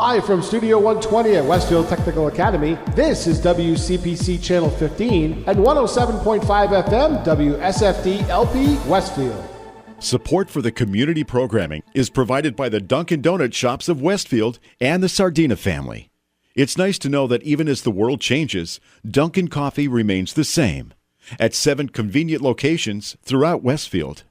Live from Studio 120 at Westfield Technical Academy, this is WCPC Channel 15 and 107.5 FM WSFD-LP Westfield. Support for the community programming is provided by the Dunkin' Donut shops of Westfield and the Sardina family. It's nice to know that even as the world changes, Dunkin' Coffee remains the same at 7 convenient locations throughout Westfield.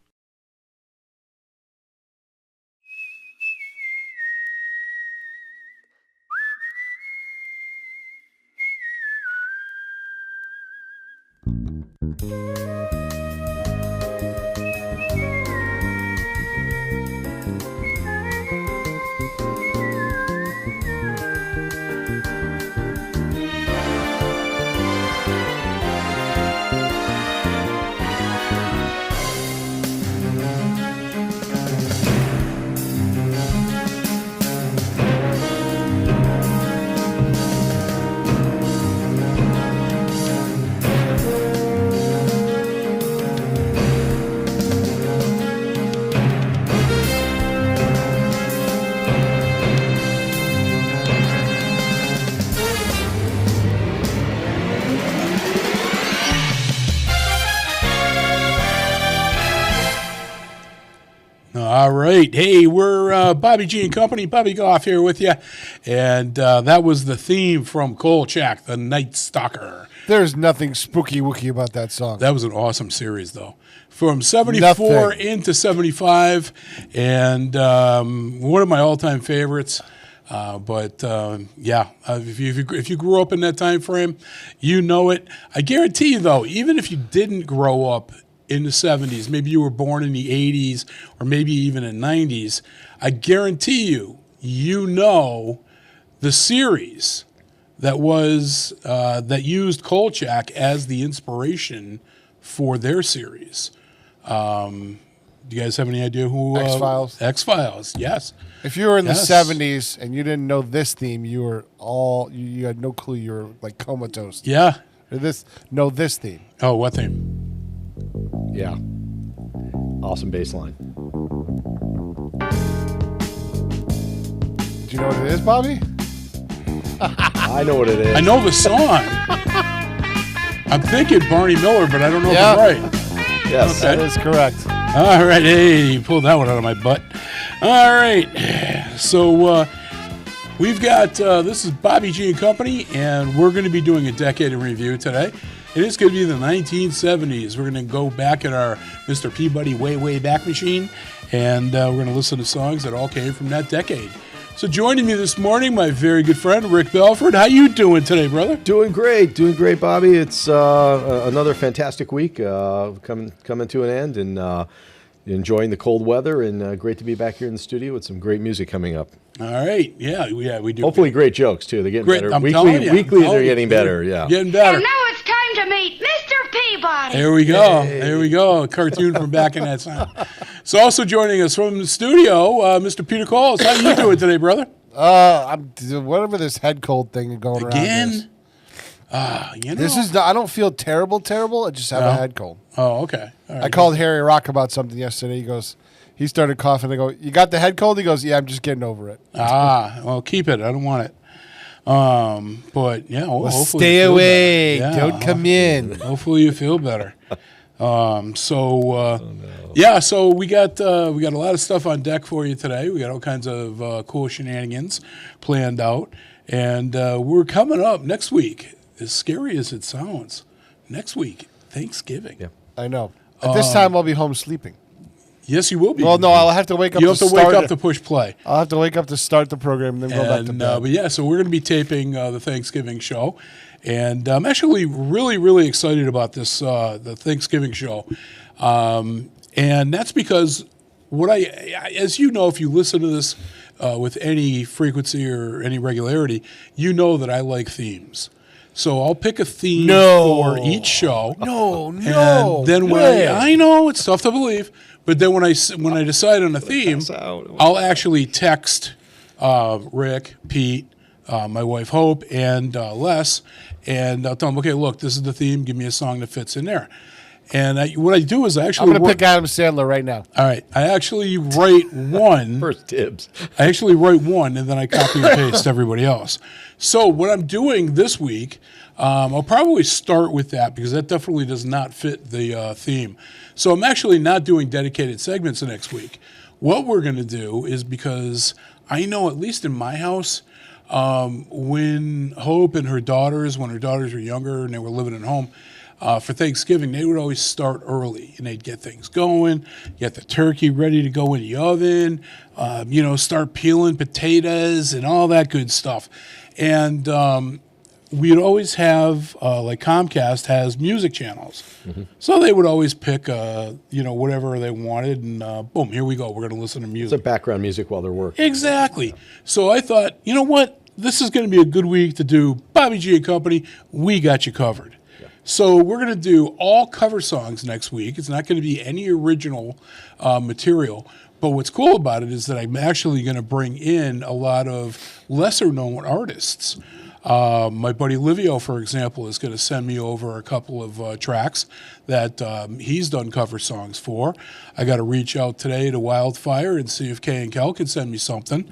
All right. Hey, we're Bobby G and Company. Bobby Goff here with you. And that was the theme from Kolchak, The Night Stalker. There's nothing spooky-wooky about that song. That was an awesome series, though. From 74 into 75. And one of my all-time favorites. If you grew up in that time frame, you know it. I guarantee you, though, even if you didn't grow up in the 70s, maybe you were born in the 80s or maybe even in the 90s, I guarantee you know the series that was that used Kolchak as the inspiration for their series. Do you guys have any idea who? X-Files. X-Files, yes. If you were in the 70s and you didn't know this theme, you had no clue. You were like comatose. Yeah. This theme. Oh, what theme? Yeah. Awesome bass line. Do you know what it is, Bobby? I know what it is. I know the song. I'm thinking Barney Miller, but I don't know if I'm right. Yes. Okay. That is correct. All right. Hey, you pulled that one out of my butt. All right. So we've got, this is Bobby G and Company, and we're going to be doing a decade in review today. It is going to be the 1970s. We're going to go back in our Mr. Peabody way back machine, and we're going to listen to songs that all came from that decade. So joining me this morning, my very good friend, Rick Belford. How you doing today, brother? Doing great, Bobby. It's another fantastic week coming to an end, and enjoying the cold weather, and great to be back here in the studio with some great music coming up. All right. Yeah, we do. Hopefully great jokes, too. They're getting great, better. I'm Weekly they're getting better, yeah. Getting better. And now it's time to meet Mr. Peabody. There we go. Hey. There we go. A cartoon from back in that time. So also joining us from the studio, Mr. Peter Coles. How you doing today, brother? I'm whatever this head cold thing going again. Around this is I don't feel terrible. I just have a head cold. Oh, okay. All right. I called Harry Rock about something yesterday. He started coughing. I go, "You got the head cold?" He goes, "Yeah, I'm just getting over it." Well, keep it. I don't want it. But yeah, hopefully stay away. Don't come in. Hopefully you feel better. So we got a lot of stuff on deck for you today. We got all kinds of cool shenanigans planned out, and we're coming up next week. As scary as it sounds, next week Thanksgiving. Yeah, I know. At this time, I'll be home sleeping. Yes, you will be. Well, no, I'll have to wake up. You have to wake up to push play. I'll have to wake up to start the program and then go back to bed. But yeah, so we're going to be taping the Thanksgiving show, and I'm actually really excited about this the Thanksgiving show, and that's because as you know, if you listen to this with any frequency or any regularity, you know that I like themes. So I'll pick a theme for each show. No. And then I know it's tough to believe, but then when I decide on a theme, I'll actually text Rick, Pete, my wife Hope, and Les, and I'll tell them, okay, look, this is the theme. Give me a song that fits in there. And what I do is I I'm actually going to pick Adam Sandler right now. All right, I actually write one. First dibs. I actually write one, and then I copy and paste everybody else. So what I'm doing this week, I'll probably start with that because that definitely does not fit the theme. So I'm actually not doing dedicated segments next week. What we're going to do is, because I know at least in my house, when Hope and her daughters, when her daughters were younger and they were living at home, for Thanksgiving, they would always start early, and they'd get things going, get the turkey ready to go in the oven, start peeling potatoes and all that good stuff. And we'd always have, like Comcast has music channels. Mm-hmm. So they would always pick, whatever they wanted, and boom, here we go. We're going to listen to music. It's background music while they're working. Exactly. So I thought, you know what? This is going to be a good week to do Bobby G and Company. We got you covered. So we're going to do all cover songs next week. It's not going to be any original material. But what's cool about it is that I'm actually going to bring in a lot of lesser-known artists. My buddy Livio, for example, is going to send me over a couple of tracks that he's done cover songs for. I got to reach out today to Wildfire and see if Kay and Kel can send me something.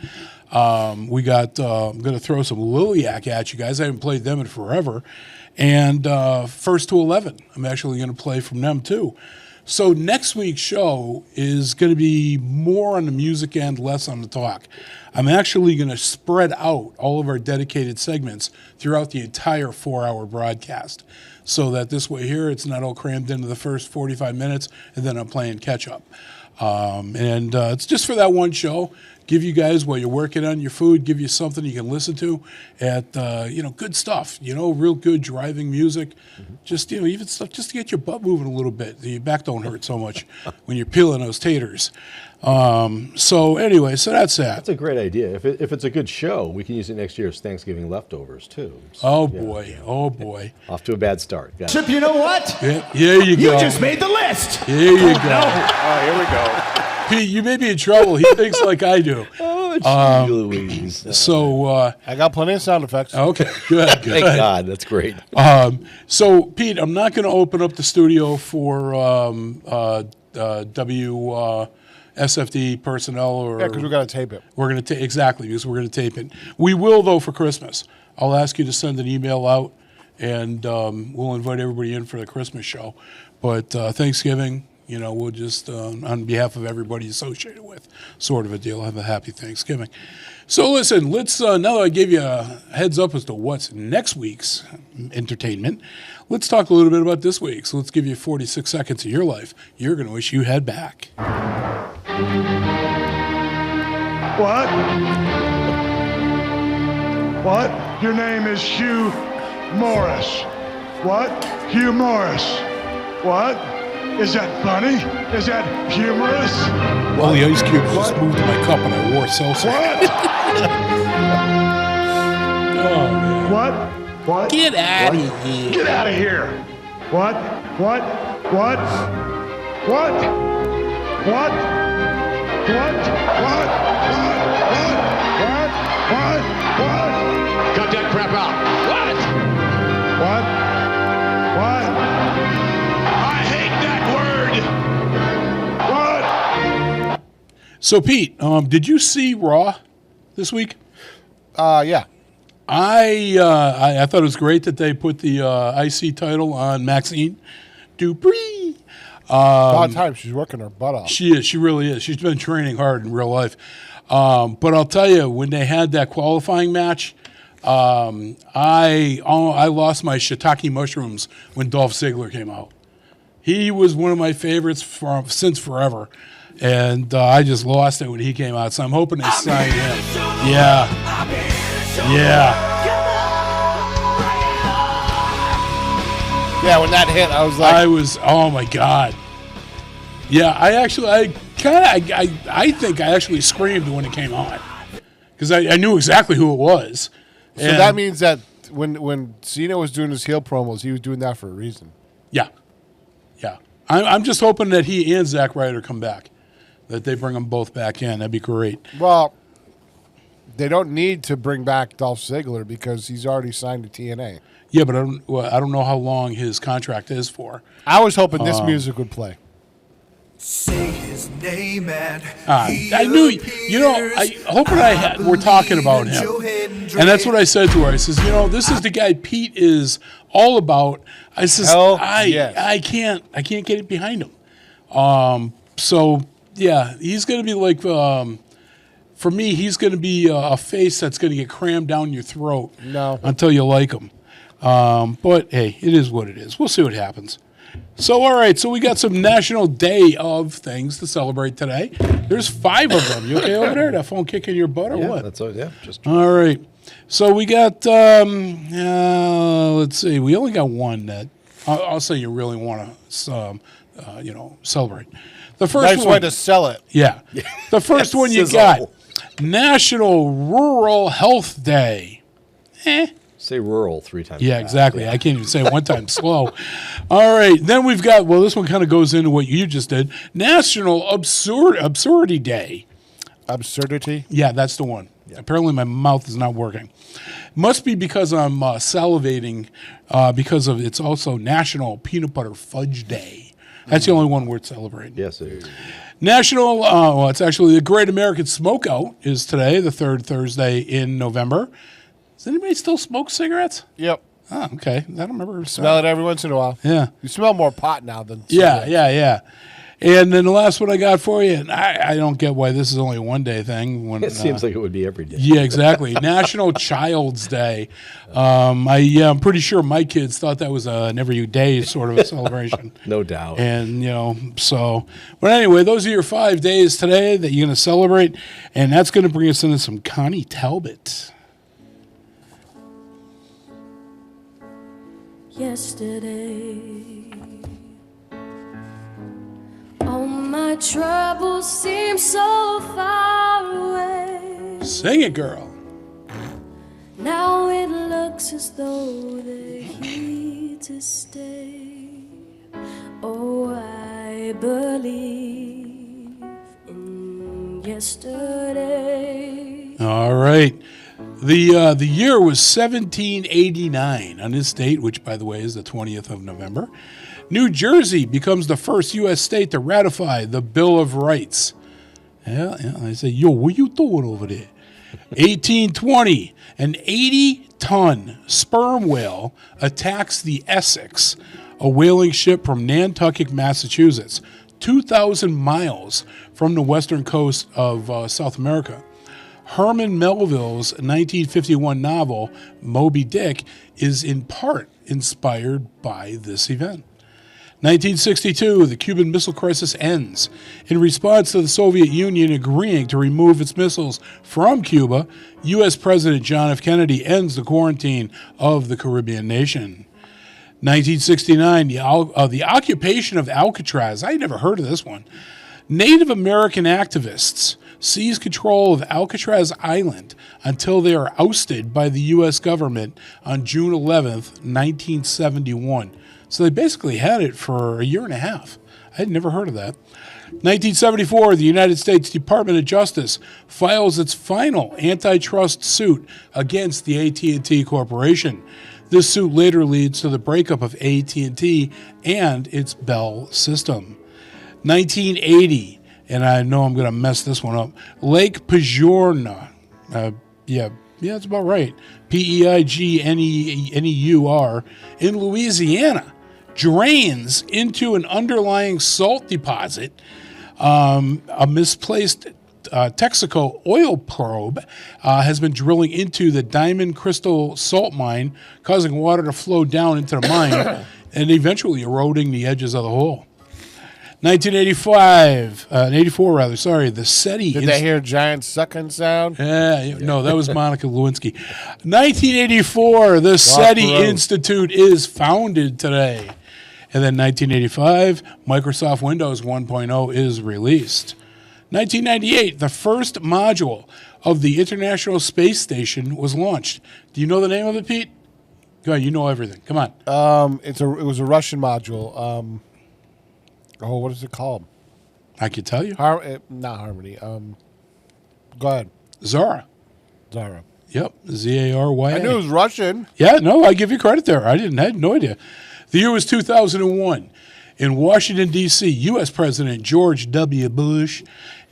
I'm going to throw some Liliac at you guys. I haven't played them in forever. And First to 11, I'm actually going to play from them too. So next week's show is going to be more on the music end, less on the talk. I'm actually going to spread out all of our dedicated segments throughout the entire 4-hour broadcast, so that this way here it's not all crammed into the first 45 minutes and then I'm playing catch up. It's just for that one show. Give you guys, while you're working on your food, give you something you can listen to at, good stuff, real good driving music. Mm-hmm. Just, even stuff just to get your butt moving a little bit. Your back don't hurt so much when you're peeling those taters. So that's that. That's a great idea. If it's a good show, we can use it next year as Thanksgiving leftovers, too. So, oh, boy. Off to a bad start. Chip, you know what? Yeah, here you go. You just made the list. Here you go. No. Oh, here we go. Pete, you may be in trouble. He thinks like I do. Oh, Louise. So I got plenty of sound effects. Okay, good. Thank God. That's great. So, Pete, I'm not going to open up the studio for WSFD personnel. Or Yeah, because we got to tape it. We're going to because we're going to tape it. We will, though, for Christmas. I'll ask you to send an email out, and we'll invite everybody in for the Christmas show. But Thanksgiving, we'll just, on behalf of everybody associated with, sort of a deal, have a happy Thanksgiving. So listen, let's, now that I gave you a heads up as to what's next week's entertainment, let's talk a little bit about this week. So let's give you 46 seconds of your life you're going to wish you had back. What? What? Your name is Hugh Morris. What? Hugh Morris. What? Is that funny? Is that humorous? Well, the ice cube just moved to my cup and I wore seltzer. What? Oh, man. What? Get out of here. Get out of here. What? What? What? What? What? What? What? What? Cut that crap out. What? I hate that word. What? So, Pete, did you see Raw this week? Yeah. I thought it was great that they put the IC title on Maxine Dupree. About time. She's working her butt off. She is. She really is. She's been training hard in real life. But I'll tell you, when they had that qualifying match, I lost my shiitake mushrooms when Dolph Ziggler came out. He was one of my favorites since forever. And I just lost it when he came out. So I'm hoping they sign him. Yeah. Yeah, when that hit, I was like... oh my God. Yeah, I think I actually screamed when it came on. Because I knew exactly who it was. So that means that when Cena was doing his heel promos, he was doing that for a reason. Yeah. I'm just hoping that he and Zack Ryder come back. That they bring them both back in. That'd be great. Well, They don't need to bring back Dolph Ziggler because he's already signed to TNA. Yeah, but I don't know how long his contract is for. I was hoping this music would play. Say his name and I knew, we're talking about him. And that's what I said to her. I says, this is the guy Pete is all about. I says, I can't get it behind him. So, yeah, he's going to be like, for me, he's going to be a face that's going to get crammed down your throat until you like him. But, hey, it is what it is. We'll see what happens. So, all right, so we got some National Day of things to celebrate today. There's 5 of them. You okay over there? That phone kicking your butt or what? That's all, just all right. So we got, let's see, we only got one that I'll say you really want to, celebrate. The first nice way to sell it. Yeah. The first one you got, National Rural Health Day. Say rural 3 times. Yeah, exactly. I can't even say it one time slow. All right. Then we've got, this one kind of goes into what you just did. National Absurdity Day. Absurdity? Yeah, that's the one. Yeah. Apparently my mouth is not working. Must be because I'm salivating because of it's also National Peanut Butter Fudge Day. That's the only one worth celebrating. Yes, it is. National, it's actually the Great American Smokeout is today, the 3rd Thursday in November. Does anybody still smoke cigarettes? Yep. Oh, okay. I don't remember. Smell it every once in a while. Yeah. You smell more pot now than cigarettes. Yeah. And then the last one I got for you, and I don't get why this is only a one-day thing. When, it seems like it would be every day. Yeah, exactly. National Child's Day. I'm pretty sure my kids thought that was an every day sort of a celebration. No doubt. And, but anyway, those are your 5 days today that you're going to celebrate, and that's going to bring us into some Connie Talbot. Yesterday, all my troubles seem so far away. Sing it, girl. Now it looks as though they're here to stay. Oh, I believe in yesterday. All right. The year was 1789 on this date, which, by the way, is the 20th of November. New Jersey becomes the first U.S. state to ratify the Bill of Rights. Yeah. I say, yo, what you doing over there? 1820, an 80-ton sperm whale attacks the Essex, a whaling ship from Nantucket, Massachusetts, 2,000 miles from the western coast of South America. Herman Melville's 1951 novel, Moby Dick, is in part inspired by this event. 1962, the Cuban Missile Crisis ends. In response to the Soviet Union agreeing to remove its missiles from Cuba, U.S. President John F. Kennedy ends the quarantine of the Caribbean nation. 1969, the occupation of Alcatraz. I had never heard of this one. Native American activists seize control of Alcatraz Island until they are ousted by the U.S. government on June 11th, 1971. So they basically had it for a year and a half. I had never heard of that. 1974, the United States Department of Justice files its final antitrust suit against the AT&T Corporation. This suit later leads to the breakup of AT&T and its Bell system. 1980, and I know I'm going to mess this one up, Lake Pejorna. That's about right. Peigneur in Louisiana drains into an underlying salt deposit. A misplaced Texaco oil probe has been drilling into the Diamond Crystal salt mine, causing water to flow down into the mine and eventually eroding the edges of the hole. 1984, the SETI. Did they hear a giant sucking sound? No, that was Monica Lewinsky. 1984, the SETI Institute is founded today. And then 1985, Microsoft Windows 1.0 is released. 1998, the first module of the International Space Station was launched. Do you know the name of it, Pete? Go ahead, you know everything. Come on. It was a Russian module. What is it called? I can tell you. Not Harmony. Go ahead. Zara. Zara. Yep, Z-A-R-Y-A. I knew it was Russian. Yeah, no, I give you credit there. I had no idea. The year was 2001. In Washington, D.C., U.S. President George W. Bush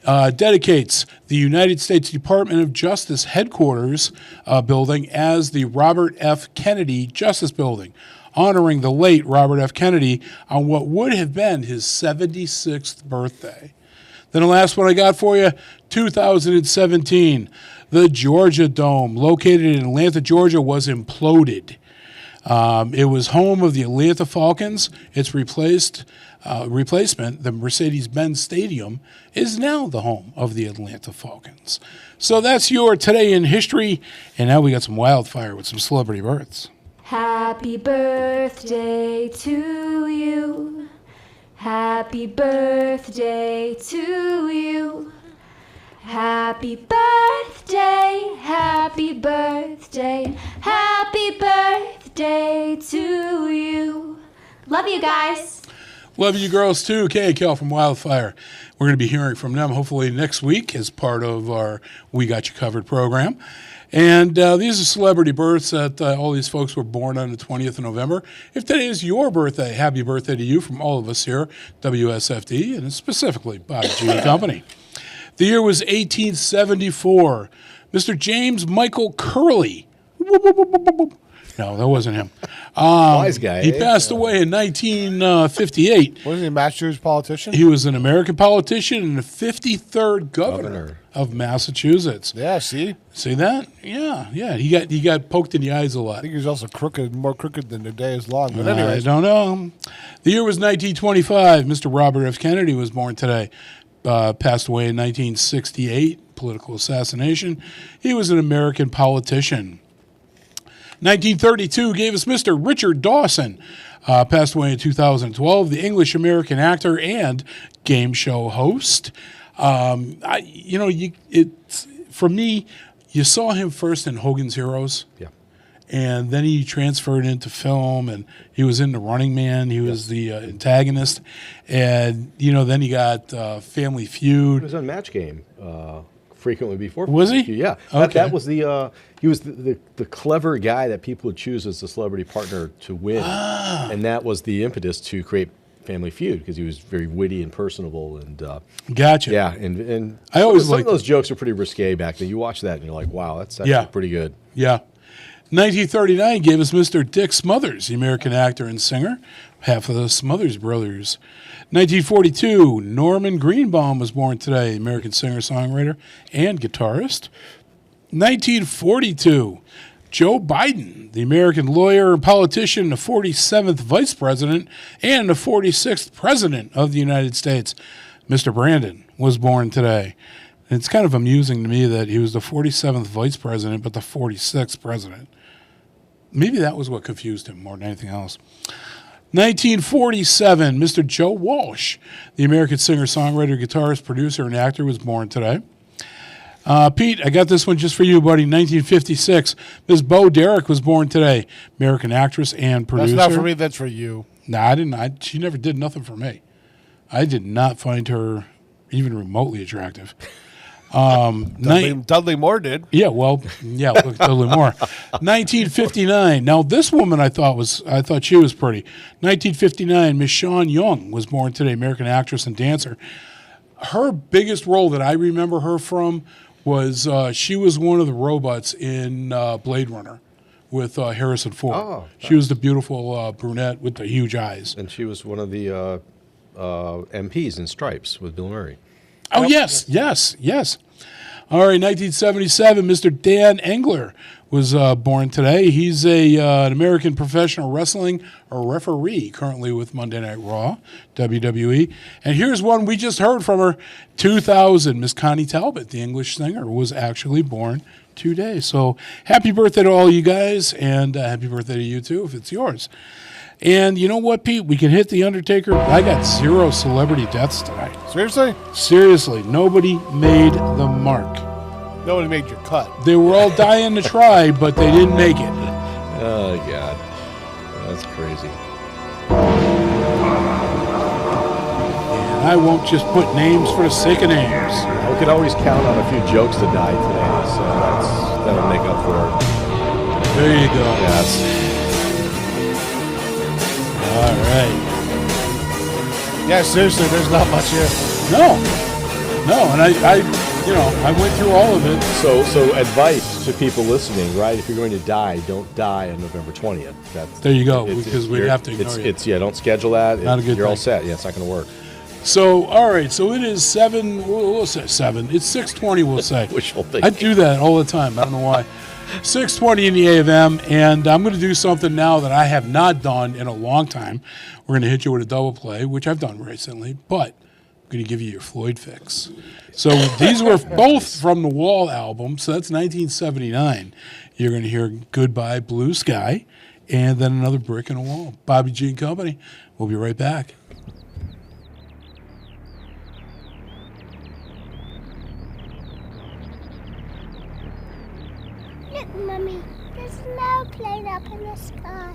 dedicates the United States Department of Justice headquarters building as the Robert F. Kennedy Justice Building, honoring the late Robert F. Kennedy on what would have been his 76th birthday. Then the last one I got for you, 2017, the Georgia Dome, located in Atlanta, Georgia, was imploded. It was home of the Atlanta Falcons. Its replacement, the Mercedes-Benz Stadium, is now the home of the Atlanta Falcons. So that's your Today in History. And now we got some wildfire with some celebrity births. Happy birthday to you. Happy birthday to you. Happy birthday, happy birthday, happy birthday to you. Love you guys. Love you girls too. Kay and Kel from Wildfire. We're going to be hearing from them hopefully next week as part of our We Got You Covered program. And these are celebrity births that all these folks were born on the 20th of November. If today is your birthday, happy birthday to you from all of us here, WSFD, and specifically Bobby G and Company. The year was 1874. Mr. James Michael Curley. No, that wasn't him. Wise guy. He passed away in 1958. Wasn't he a Massachusetts politician? He was an American politician and the 53rd governor of Massachusetts. Yeah, see? See that? Yeah. He got poked in the eyes a lot. I think he was also crooked, more crooked than the day is long. But anyway, I don't know. The year was 1925. Mr. Robert F. Kennedy was born today. Passed away in 1968, political assassination. He was an American politician. 1932 gave us Mr. Richard Dawson. Passed away in 2012, the English-American actor and game show host. For me, you saw him first in Hogan's Heroes. Yeah. And then he transferred into film, and he was in The Running Man. He was the antagonist. And, then he got Family Feud. He was on Match Game frequently before. Was he? Yeah. Okay. That was he was the clever guy that people would choose as the celebrity partner to win. And that was the impetus to create Family Feud because he was very witty and personable. And Gotcha. Yeah, and I always some of liked those jokes are pretty risque back then. You watch that and you're like, wow, that's actually pretty good. Yeah. 1939 gave us Mr. Dick Smothers, the American actor and singer, half of the Smothers Brothers. 1942, Norman Greenbaum was born today, American singer-songwriter and guitarist. 1942, Joe Biden, the American lawyer and politician, the 47th vice president and the 46th president of the United States. Mr. Brandon was born today. It's kind of amusing to me that he was the 47th vice president, but the 46th president. Maybe that was what confused him more than anything else. 1947, Mr. Joe Walsh, the American singer-songwriter, guitarist, producer, and actor, was born today. Pete, I got this one just for you, buddy. 1956, Ms. Bo Derek was born today, American actress and producer. That's not for me, that's for you. No, I didn't. She never did nothing for me. I did not find her even remotely attractive. Dudley Moore did. Yeah, Dudley Moore. 1959. Now this woman I thought she was pretty. 1959, Miss Sean Young was born today, American actress and dancer. Her biggest role that I remember her from was she was one of the robots in Blade Runner with Harrison Ford. Oh, nice. She was the beautiful brunette with the huge eyes. And she was one of the MPs in Stripes with Bill Murray. Oh, yes. All right, 1977, Mr. Dan Engler was born today. He's an American professional wrestling referee currently with Monday Night Raw, WWE. And here's one we just heard from her, 2000, Miss Connie Talbot, the English singer, was actually born today. So happy birthday to all you guys, and happy birthday to you too if it's yours. And you know what, Pete? We can hit the Undertaker. I got 0 celebrity deaths tonight. Seriously? Seriously. Nobody made the mark. Nobody made your cut. They were all dying to try, but they didn't make it. Oh, God. That's crazy. And I won't just put names for the sake of names. We could always count on a few jokes to die today, so that'll make up for it. There you go. Yes. All right. Yeah, seriously, there's not much here. No, and I went through all of it. So advice to people listening, right? If you're going to die, don't die on November 20th. There you go, because we have to ignore you. Don't schedule that. Not a good You're all thing. set. Yeah, it's not going to work. So, all right, so it is 7, we'll say 7. It's 6:20, we'll say. Wishful thinking. I do that all the time. I don't know why. 6:20 in the A of M, and I'm going to do something now that I have not done in a long time. We're going to hit you with a double play, which I've done recently, but I'm going to give you your Floyd fix. So these were both from the Wall album, so that's 1979. You're going to hear Goodbye Blue Sky, and then another Brick in a Wall. Bobby G and Company. We'll be right back. Look, Mummy, there's no plane up in the sky.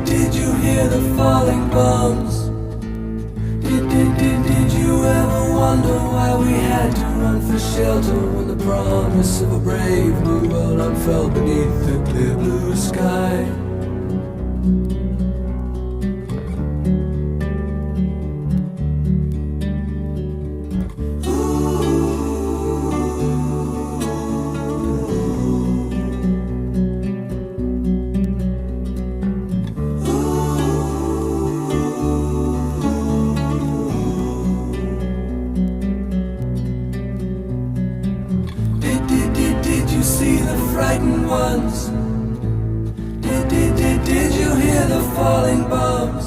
Did you hear the falling bombs? Did you ever wonder why we had to run for shelter when the promise of a brave new world unfurled beneath the clear blue sky? Did you see the frightened ones? Did you hear the falling bombs?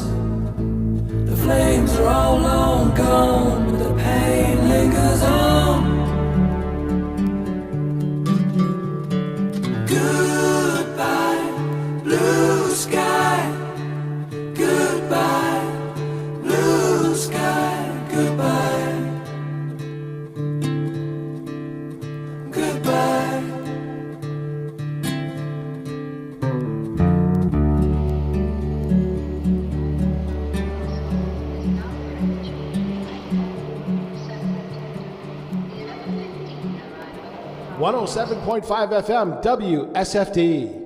The flames are all long gone, but the pain lingers on. Goodbye, blue sky. Goodbye, blue sky. Goodbye. Goodbye. .5 FM WSFD.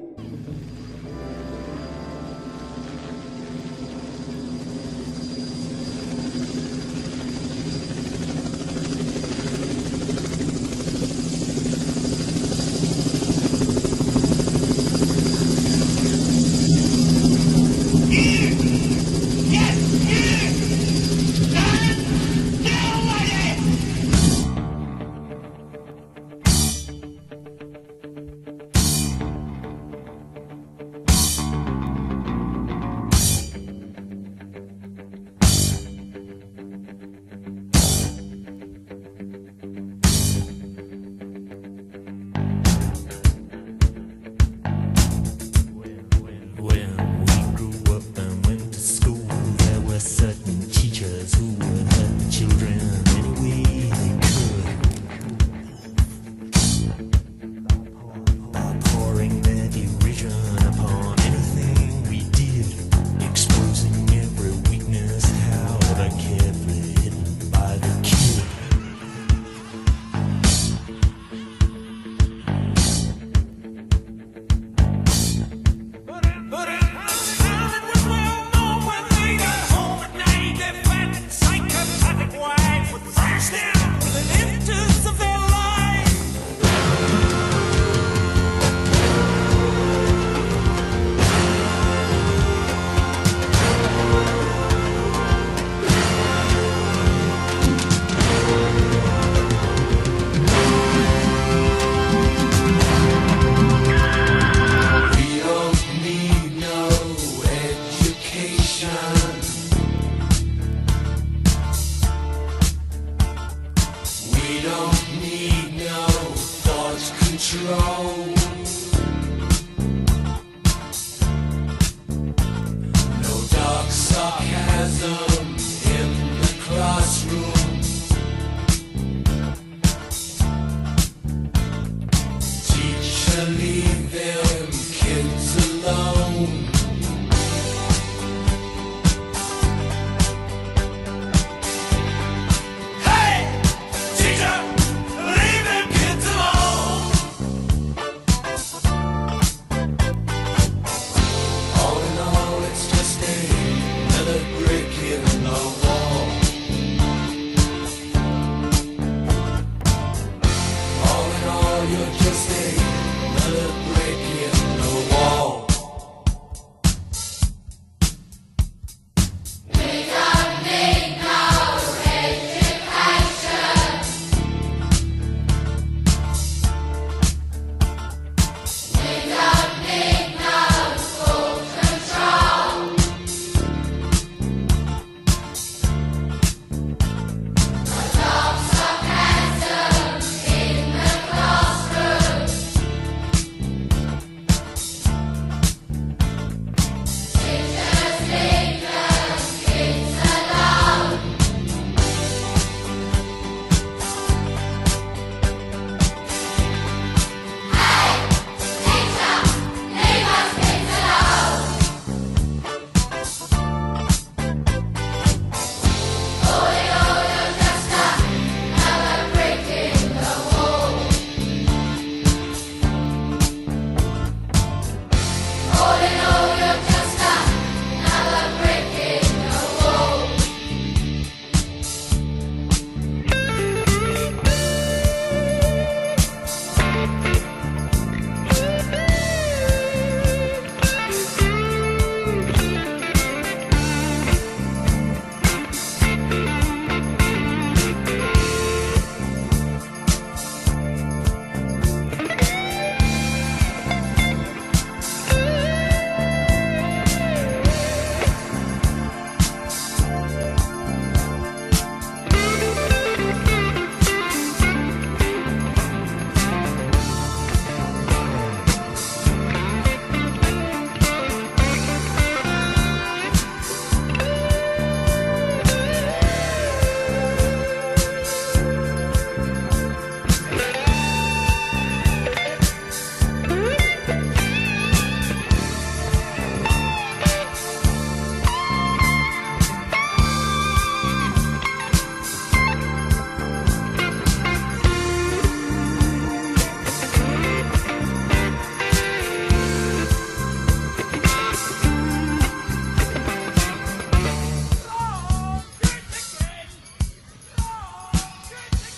control. No dark sarcasm in the classroom. Teacher, leave them kids alone. Hey! Teacher, leave them kids alone. All in all, it's just another brick in the wall. All in all, you're just another brick in the wall. We don't need no education. We don't need no school control. No dark sarcasm in the classroom. Teachers, leave them kids alone. Hey, teacher, leave us kids alone. All in all, you're just another brick in the wall. All in all, you're just another brick in the wall.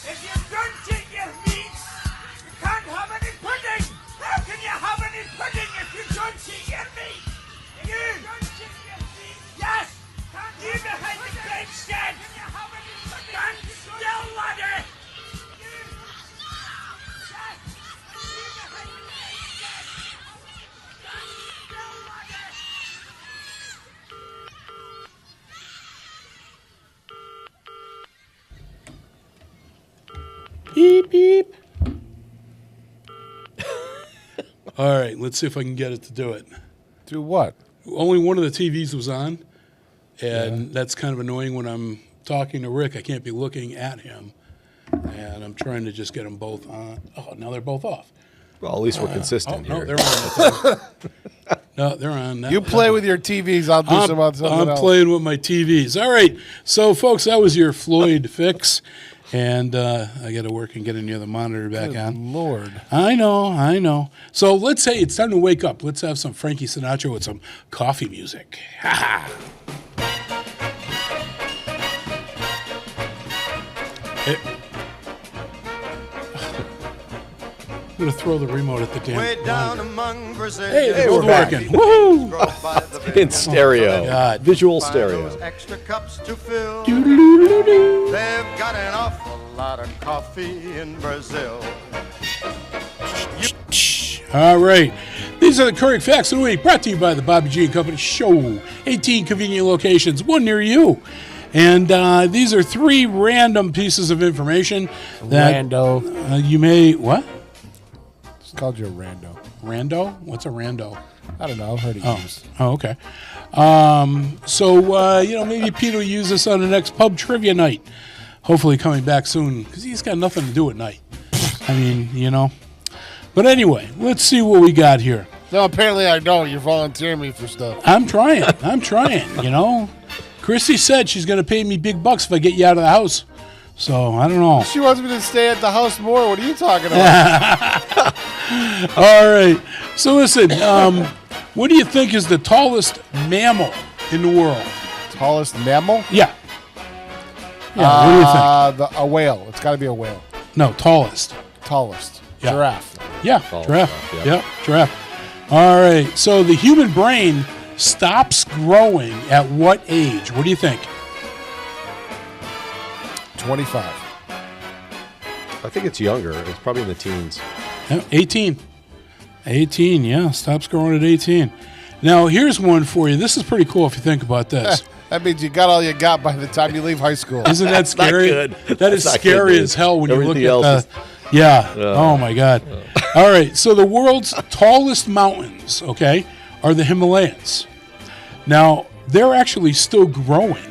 If you don't eat your meat, you can't have any pudding. How can you have any pudding if you don't eat your meat? You don't eat your meat? Yes. You behind the great shed. Can you have any pudding? Stand still, laddie. You. Yes. You behind the great shed. Stand still, laddie. Beep, beep. All right, let's see if I can get it to do it. Do what? Only one of the TVs was on, and that's kind of annoying when I'm talking to Rick. I can't be looking at him, and I'm trying to just get them both on. Oh, now they're both off. Well, at least we're consistent No, here. they're on. That time. No, they're on. Now. You play with your TVs. I'll do some on something I'm else. playing with my TVs. All right, so folks, that was your Floyd fix. And I got to work and get any other monitor back on. Lord. I know. So let's say it's time to wake up. Let's have some Frankie Sinatra with some coffee music. Ha ha. I'm going to throw the remote at the damn Way down monitor. among Brazil. Hey, they're both we're back. working. Woohoo! In stereo. God. Visual Find stereo. those extra cups to fill. Doo-doo-doo-doo-doo. They've got an awful lot of coffee in Brazil. All right. These are the current facts of the week brought to you by the Bobby G & Company Show. 18 convenient locations, one near you. And these are three random pieces of information that Rando. you may, what? It's called you a rando. Rando? What's a rando? I don't know. I've heard it used. Oh, okay. Maybe Pete will use this on the next pub trivia night. Hopefully coming back soon because he's got nothing to do at night. I mean, But anyway, let's see what we got here. No, apparently I don't. You're volunteering me for stuff. I'm trying. Christy said she's going to pay me big bucks if I get you out of the house. So, I don't know. She wants me to stay at the house more. What are you talking about? All right. So, listen, what do you think is the tallest mammal in the world? Tallest mammal? Yeah. What do you think? A whale. It's got to be a whale. No, tallest. Tallest. Yeah. Giraffe. Yeah, giraffe. Yeah, giraffe. All right. So the human brain stops growing at what age? What do you think? 25. I think it's younger. It's probably in the teens. 18. 18, yeah. Stops growing at 18. Now, here's one for you. This is pretty cool if you think about this. That means you got all you got by the time you leave high school. Isn't that scary? Not good. That is scary as hell when you look at that. Yeah. Oh, my God. All right. So the world's tallest mountains, are the Himalayas. Now, they're actually still growing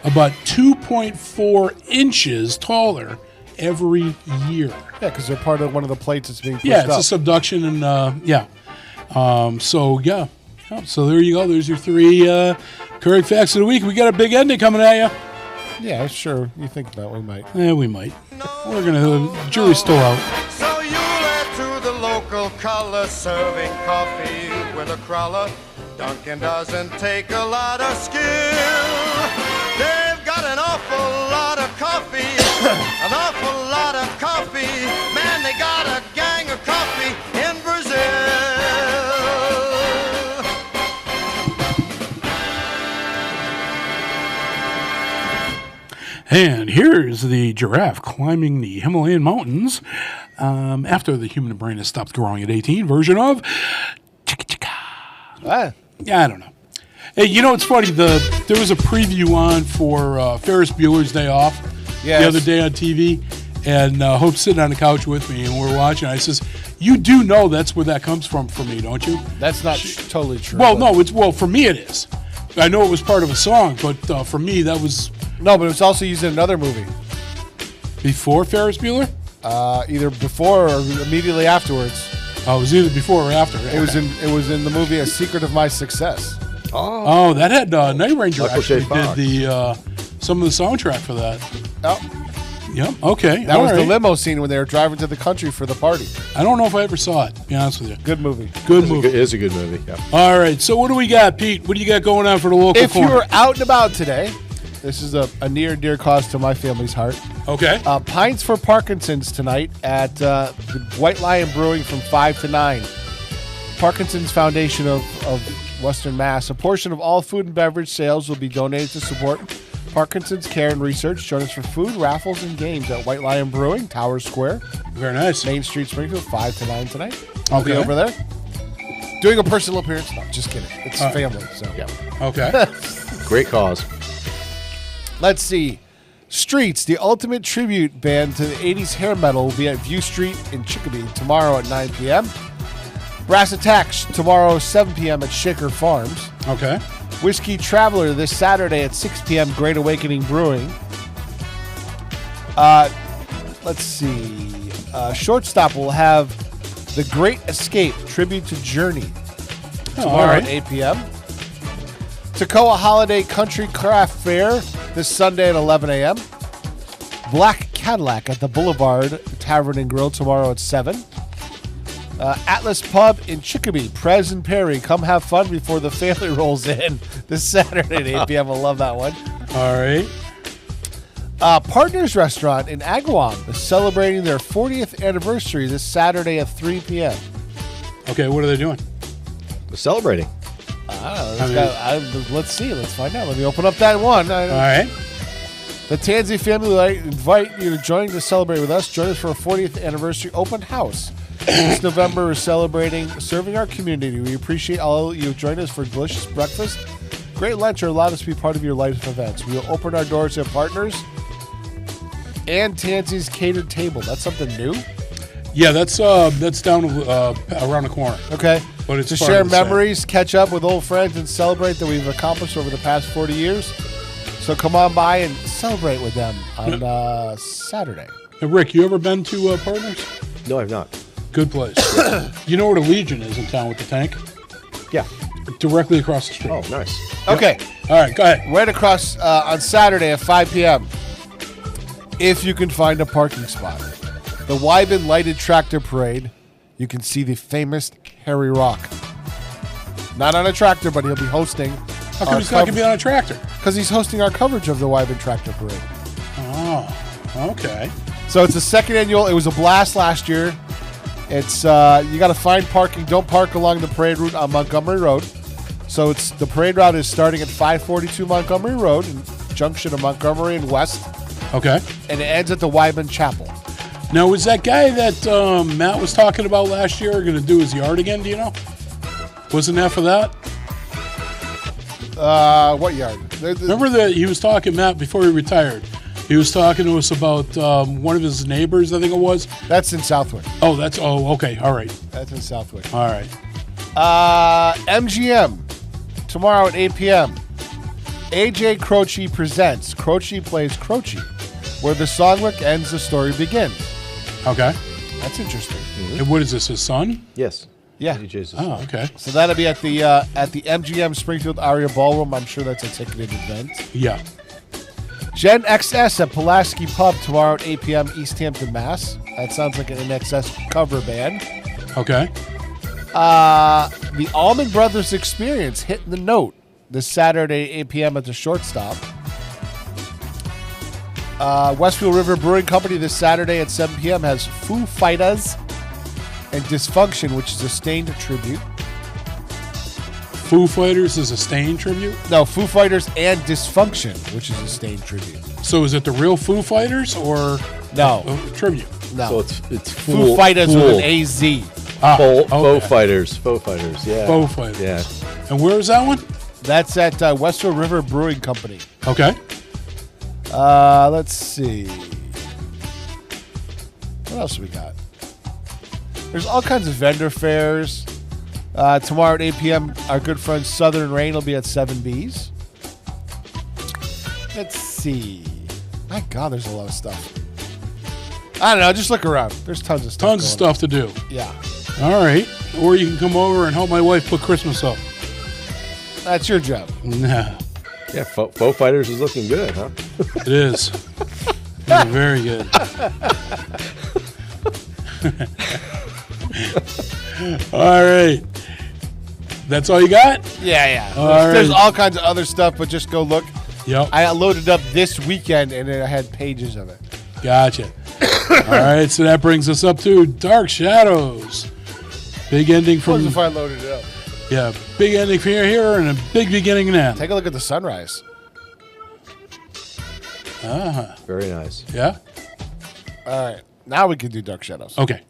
about 2.4 inches taller every year. Yeah, because they're part of one of the plates that's being pushed up. Yeah, it's a subduction and, So there you go. There's your 3 correct facts of the week. We got a big ending coming at you. Yeah, sure. You think about it, we might. Yeah, we might. We're going to, the jury's still out. So you led to the local color, serving coffee with a crawler. Dunkin' doesn't take a lot of skill. They've got an awful lot of coffee, an awful lot of coffee. Man, they got a gang of coffee in Brazil. And here's the giraffe climbing the Himalayan mountains after the human brain has stopped growing at 18 version of Chicka Chicka. Yeah, I don't know. Hey, it's funny. There was a preview on for Ferris Bueller's Day Off the other day on TV, and Hope's sitting on the couch with me, and we're watching. I says, "You do know that's where that comes from for me, don't you?" That's not totally true. Well, no, for me it is. I know it was part of a song, but for me that was... No, but it was also used in another movie. Before Ferris Bueller? Either before or immediately afterwards. Oh, it was either before or after. It was in the movie A Secret of My Success. Oh, that had Night Ranger Michael actually J. did some of the soundtrack for that. Oh. Yep. Okay. That was the limo scene when they were driving to the country for the party. I don't know if I ever saw it, to be honest with you. Good movie. Good movie. It is a good movie. Yeah. All right. So what do we got, Pete? What do you got going on for the local If corner? you were out and about today, this is a near and dear cause to my family's heart. Okay. Pints for Parkinson's tonight at the White Lion Brewing from 5 to 9. Parkinson's Foundation of Western Mass. A portion of all food and beverage sales will be donated to support Parkinson's care and research. Join us for food, raffles, and games at White Lion Brewing, Tower Square. Very nice. Main Street, Springfield, 5 to 9 tonight. I'll be over there. Doing a personal appearance. No, just kidding. It's family, so. Yeah. Okay. Great cause. Let's see. Streets, the ultimate tribute band to the 80s hair metal, will be at View Street in Chicopee tomorrow at 9 p.m. Brass Attacks tomorrow 7 p.m. at Shaker Farms. Okay. Whiskey Traveler this Saturday at 6 p.m. Great Awakening Brewing. Let's see. Shortstop will have The Great Escape tribute to Journey tomorrow at 8 p.m. Toccoa Holiday Country Craft Fair this Sunday at 11 a.m. Black Cadillac at the Boulevard Tavern and Grill tomorrow at 7. Atlas Pub in Chicopee, Prez and Perry. Come have fun before the family rolls in this Saturday at 8 p.m. I love that one. All right. Partners Restaurant in Agawam is celebrating their 40th anniversary this Saturday at 3 p.m. Okay, what are they doing? They're celebrating. Let's see. Let's find out. Let me open up that one. All right. The Tansy family would invite you to join to celebrate with us. Join us for a 40th anniversary open house. This November, we're celebrating serving our community. We appreciate all you join us for delicious breakfast, great lunch, or allow us to be part of your life events. We will open our doors to partners and Tansy's catered table. That's something new. Yeah, that's down around the corner. Okay. But it's to part share of the same. memories, catch up with old friends, and celebrate that we've accomplished over the past 40 years. So come on by and celebrate with them on Saturday. Hey, Rick, you ever been to Partners? No, I've not. Good place. You know where the Legion is in town with the tank? Yeah. Directly across the street. Oh, nice. Okay. All right, go ahead. Right across on Saturday at 5 p.m. If you can find a parking spot. The Wyben Lighted Tractor Parade, you can see the famous Harry Rock. Not on a tractor, but he'll be hosting. How come he's not going to be on a tractor? Because he's hosting our coverage of the Wyben Tractor Parade. Oh, okay. So it's the second annual. It was a blast last year. It's you got to find parking. Don't park along the parade route on Montgomery Road. So it's the parade route is starting at 542 Montgomery Road, in junction of Montgomery and West. Okay. And it ends at the Wyben Chapel. Now, was that guy that Matt was talking about last year going to do his yard again? Do you know? Wasn't that for that? What yard? Remember that he was talking, Matt, before he retired. He was talking to us about one of his neighbors, I think it was. That's in Southwick. Oh, okay. All right. That's in Southwick. All right. MGM, tomorrow at 8 p.m. AJ Croce presents Croce Plays Croce, where the songbook ends, the story begins. Okay. That's interesting. Mm-hmm. And what is this, his son? Yes. Yeah. Oh, okay. So that'll be at the MGM Springfield Aria Ballroom. I'm sure that's a ticketed event. Yeah. Gen XS at Pulaski Pub tomorrow at 8 p.m. East Hampton, Mass. That sounds like an NXS cover band. Okay. The Allman Brothers Experience hitting the note this Saturday, 8 p.m. at the Shortstop. Westfield River Brewing Company this Saturday at 7 p.m. has Foo Fighters and Dysfunction, which is a Stained tribute. Foo Fighters is a Stain tribute? No, Foo Fighters and Dysfunction, which is a Stained tribute. So is it the real Foo Fighters or no a tribute? No, so it's Foo Fighters with an AZ. Faux Fighters, yeah. Faux Fighters. Yeah. And where is that one? That's at Westfield River Brewing Company. Okay. Let's see. What else we got? There's all kinds of vendor fairs. Tomorrow at 8 p.m., our good friend Southern Rain will be at 7B's. Let's see. My God, there's a lot of stuff. I don't know. Just look around. There's tons of stuff. Tons of stuff to do. Yeah. All right. Or you can come over and help my wife put Christmas up. That's your job. Nah. Yeah, Faux Fighters is looking good, huh? It is. It's very good. All right. That's all you got? Yeah. All There's right. all kinds of other stuff, but just go look. Yep. I loaded up this weekend, and I had pages of it. Gotcha. All right, so that brings us up to Dark Shadows. Big ending from... If I loaded it up. Yeah, big ending from here and a big beginning now. Take a look at the sunrise. Very nice. Yeah? All right. Now we can do Dark Shadows. Okay.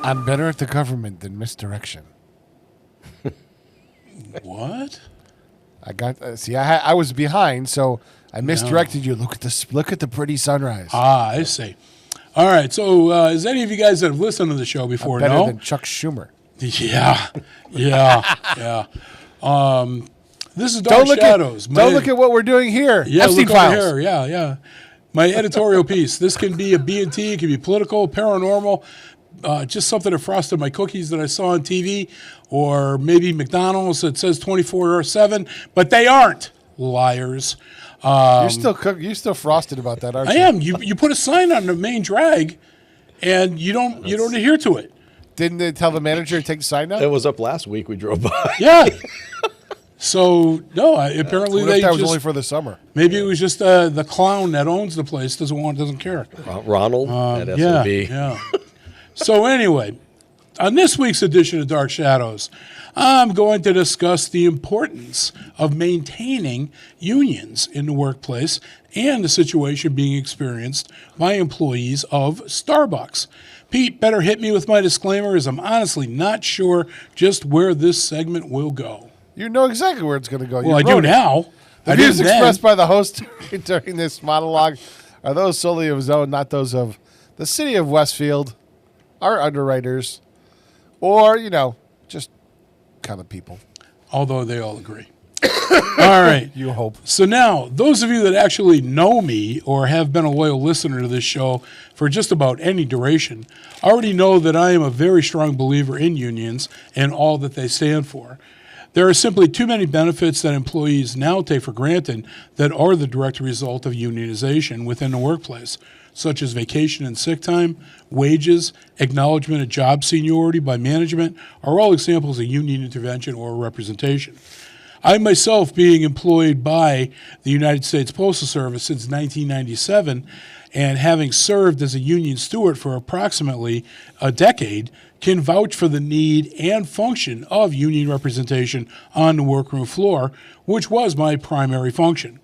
I'm better at the government than misdirection. What? I got see. I was behind, so I misdirected you. Look at the pretty sunrise. I see. All right. So, as any of you guys that have listened to the show before I'm better know, than Chuck Schumer. Yeah. This is Don't Dark Shadows. Don't look at what we're doing here. Yeah, Epstein look Files. over here. Yeah. My editorial piece. This can be a B&T. It can be political, paranormal. Just something that frosted my cookies that I saw on TV, or maybe McDonald's that says 24/7, but they aren't. Liars. You're still frosted about that, aren't you? I am. You put a sign on the main drag, and you don't adhere to it. Didn't they tell the manager to take the sign down? It was up last week. We drove by. Yeah. So no, apparently What if they that was just, only for the summer. maybe it was just the clown that owns the place doesn't care. Ronald at Yeah. S&B. Yeah. So anyway, On this week's edition of Dark Shadows, I'm going to discuss the importance of maintaining unions in the workplace and the situation being experienced by employees of Starbucks. Pete, better hit me with my disclaimer, as I'm honestly not sure just where this segment will go. You know exactly where it's going to go. Well, I do now. The views expressed by the host during this monologue are those solely of his own, not those of the city of Westfield, our underwriters, or, just kind of people. Although they all agree. All right. You hope. So now, those of you that actually know me or have been a loyal listener to this show for just about any duration already know that I am a very strong believer in unions and all that they stand for. There are simply too many benefits that employees now take for granted that are the direct result of unionization within the workplace, such as vacation and sick time, wages, acknowledgement of job seniority by management, are all examples of union intervention or representation. I myself, being employed by the United States Postal Service since 1997 and having served as a union steward for approximately a decade, can vouch for the need and function of union representation on the workroom floor, which was my primary function.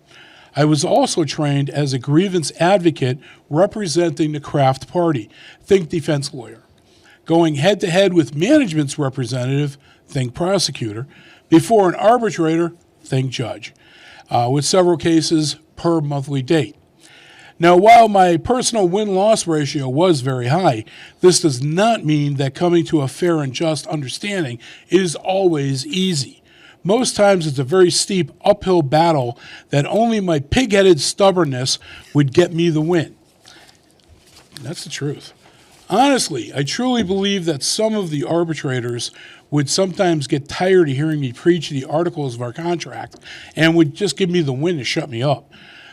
I was also trained as a grievance advocate representing the Kraft Party, think defense lawyer, going head-to-head with management's representative, think prosecutor, before an arbitrator, think judge, with several cases per monthly date. Now, while my personal win-loss ratio was very high, this does not mean that coming to a fair and just understanding is always easy. Most times it's a very steep uphill battle that only my pig-headed stubbornness would get me the win. That's the truth. Honestly, I truly believe that some of the arbitrators would sometimes get tired of hearing me preach the articles of our contract and would just give me the win to shut me up.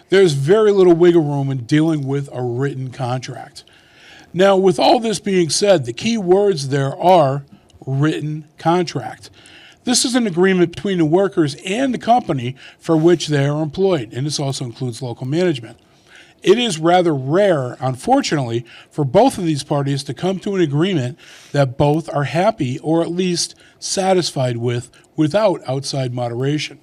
There's very little wiggle room in dealing with a written contract. Now, with all this being said, the key words there are written contract. This is an agreement between the workers and the company for which they are employed, and this also includes local management. It is rather rare, unfortunately, for both of these parties to come to an agreement that both are happy or at least satisfied with without outside moderation.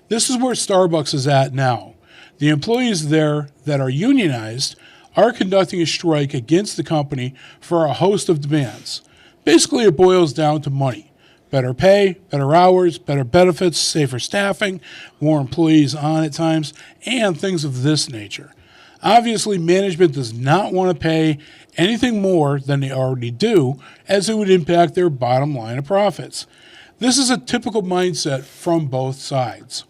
This is where Starbucks is at now. The employees there that are unionized are conducting a strike against the company for a host of demands. Basically, it boils down to money. Better pay, better hours, better benefits, safer staffing, more employees on at times, and things of this nature. Obviously, management does not want to pay anything more than they already do, as it would impact their bottom line of profits. This is a typical mindset from both sides.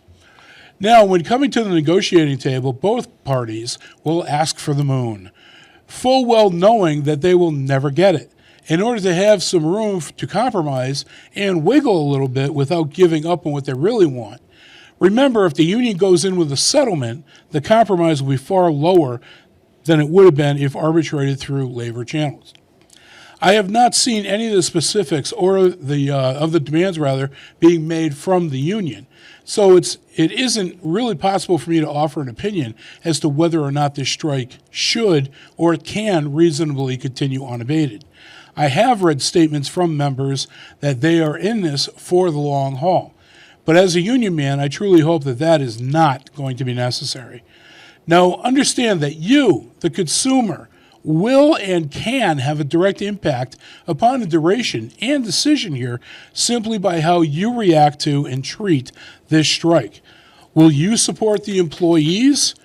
Now, when coming to the negotiating table, both parties will ask for the moon, full well knowing that they will never get it, in order to have some room to compromise and wiggle a little bit without giving up on what they really want. Remember, if the union goes in with a settlement, the compromise will be far lower than it would have been if arbitrated through labor channels. I have not seen any of the specifics or of the demands being made from the union. So it isn't really possible for me to offer an opinion as to whether or not this strike should or can reasonably continue unabated. I have read statements from members that they are in this for the long haul. But as a union man, I truly hope that that is not going to be necessary. Now, understand that you, the consumer, will and can have a direct impact upon the duration and decision here simply by how you react to and treat this strike. Will you support the employees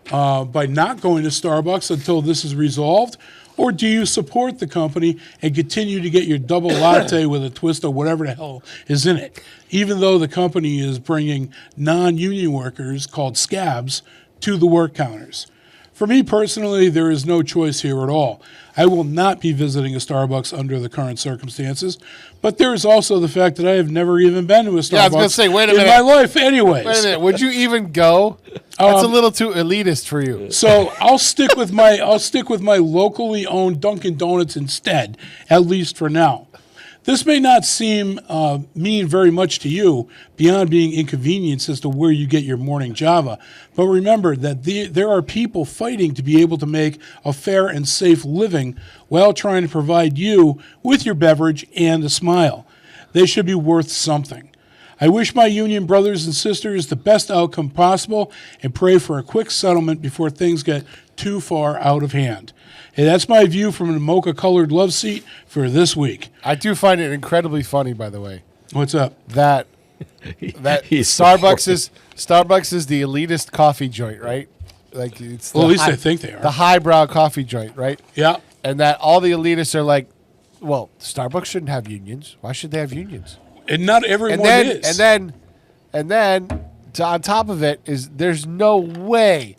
by not going to Starbucks until this is resolved? Or do you support the company and continue to get your double latte with a twist of whatever the hell is in it, even though the company is bringing non-union workers called scabs to the work counters? For me personally, there is no choice here at all. I will not be visiting a Starbucks under the current circumstances, but there is also the fact that I have never even been to a Starbucks I was gonna say, wait a minute. in my life anyways. Wait a minute, would you even go? That's a little too elitist for you. So I'll stick with my locally owned Dunkin' Donuts instead, at least for now. This may not seem mean very much to you beyond being inconvenienced as to where you get your morning Java, but remember that there are people fighting to be able to make a fair and safe living while trying to provide you with your beverage and a smile. They should be worth something. I wish my union brothers and sisters the best outcome possible and pray for a quick settlement before things get too far out of hand. Hey, that's my view from the mocha-colored love seat for this week. I do find it incredibly funny, by the way. What's up? That Starbucks is the elitist coffee joint, right? Like it's well, at least I think they are. The highbrow coffee joint, right? Yeah. And that all the elitists are like, well, Starbucks shouldn't have unions. Why should they have unions? And not everyone is. And then on top of it is there's no way.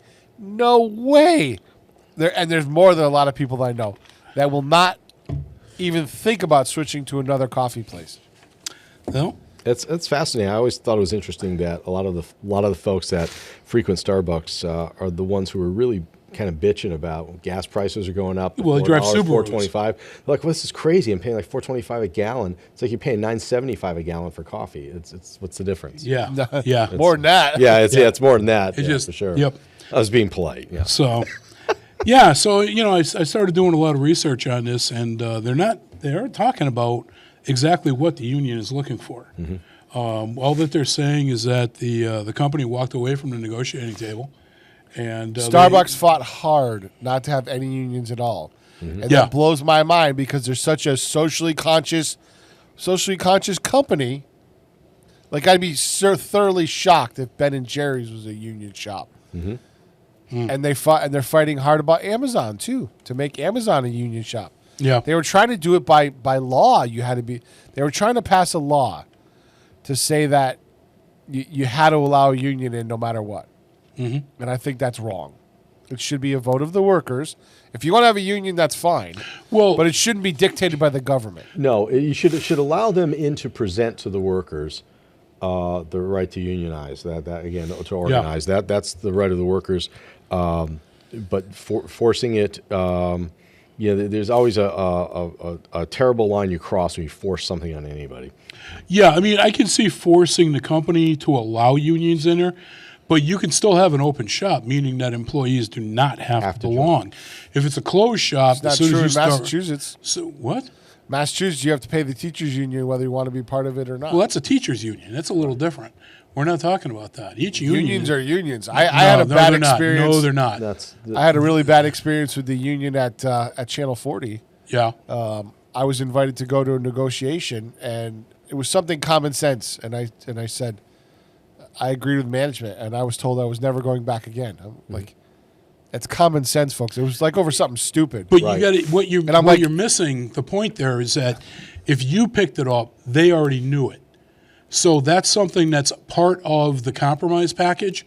There's more than a lot of people that I know that will not even think about switching to another coffee place. No, it's fascinating. I always thought it was interesting that a lot of the folks that frequent Starbucks are the ones who are really kind of bitching about gas prices are going up. Well, they drive Subarus. $4.25. Like, well, this is crazy. I'm paying like $4.25 a gallon. It's like you're paying $9.75 a gallon for coffee. It's what's the difference? Yeah, yeah, more than that. Yeah, it's more than that. It's just for sure. Yep. I was being polite. Yeah. So, yeah. So I started doing a lot of research on this, and they aren't talking about exactly what the union is looking for. Mm-hmm. All that they're saying is that the company walked away from the negotiating table. And Starbucks fought hard not to have any unions at all. Mm-hmm. And that blows my mind because they're such a socially conscious company. Like, I'd be thoroughly shocked if Ben & Jerry's was a union shop. Mm-hmm. And they're fighting hard about Amazon too, to make Amazon a union shop. Yeah. They were trying to do it by law. They were trying to pass a law to say that you had to allow a union in no matter what. Mm-hmm. And I think that's wrong. It should be a vote of the workers. If you want to have a union, that's fine. Well, but it shouldn't be dictated by the government. No, you should allow them in to present to the workers the right to unionize. That again, to organize. Yeah. That's the right of the workers. But forcing it, there's always a terrible line you cross when you force something on anybody. Yeah, I mean, I can see forcing the company to allow unions in there. But you can still have an open shop, meaning that employees do not have to belong. If it's a closed shop, it's not true in Massachusetts. So what? Massachusetts, you have to pay the teachers union whether you want to be part of it or not. Well, that's a teachers union. That's a little different. We're not talking about that. Each unions are unions. I had a bad experience. No, they're not. I had a really bad experience with the union at Channel 40. Yeah. I was invited to go to a negotiation, and it was something common sense, and I said, I agreed with management, and I was told I was never going back again. I'm like, it's common sense, folks. It was like over something stupid. But you got what you're missing. The point there is that if you picked it up, they already knew it. So that's something that's part of the compromise package.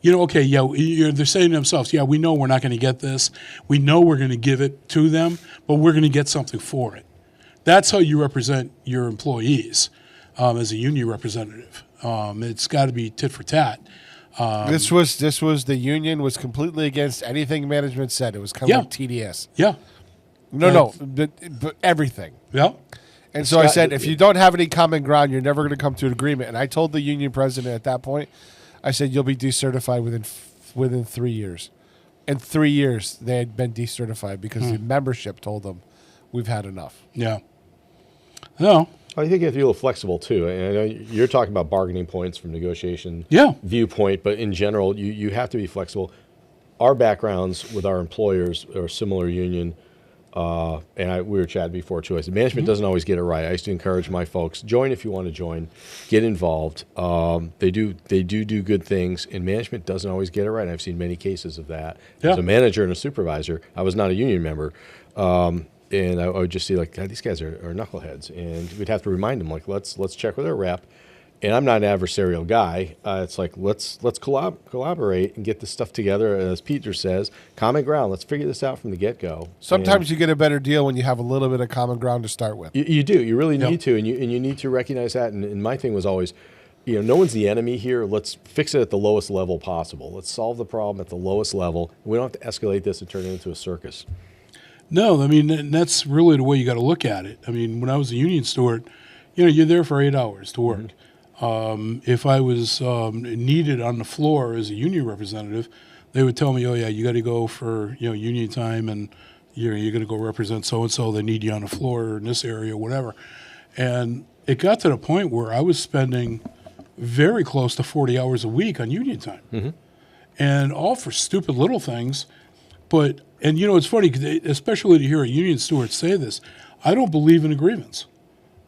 They're saying to themselves, yeah, we know we're not going to get this. We know we're going to give it to them, but we're going to get something for it. That's how you represent your employees as a union representative. It's got to be tit for tat. This was the union was completely against anything management said. It was kind of like TDS. Yeah. But everything. Yeah. And so I said, if you don't have any common ground, you're never going to come to an agreement. And I told the union president at that point, I said, you'll be decertified within 3 years. In 3 years, they had been decertified because the membership told them, we've had enough. Yeah. No. I think you have to be a little flexible, too. I know you're talking about bargaining points from negotiation viewpoint, but in general, you have to be flexible. Our backgrounds with our employers are a similar union, and we were chatting before, too. I said, management doesn't always get it right. I used to encourage my folks, join if you want to join, get involved. They do good things, and management doesn't always get it right. I've seen many cases of that. Yeah. As a manager and a supervisor, I was not a union member. And I would just see, like, God, these guys are knuckleheads. And we'd have to remind them, like, let's check with our rep. And I'm not an adversarial guy. It's like, let's collaborate and get this stuff together. As Peter says, common ground. Let's figure this out from the get-go. Sometimes you get a better deal when you have a little bit of common ground to start with. You do. You really need to. And you need to recognize that. And my thing was always, no one's the enemy here. Let's fix it at the lowest level possible. Let's solve the problem at the lowest level. We don't have to escalate this and turn it into a circus. No, I mean, that's really the way you got to look at it. I mean, when I was a union steward, you're there for 8 hours to work. If I was needed on the floor as a union representative, they would tell me, oh, yeah, you got to go for union time, and you're going to go represent so-and-so. They need you on the floor in this area, whatever. And it got to the point where I was spending very close to 40 hours a week on union time. And all for stupid little things. But, and it's funny, especially to hear a union steward say this, I don't believe in a grievance.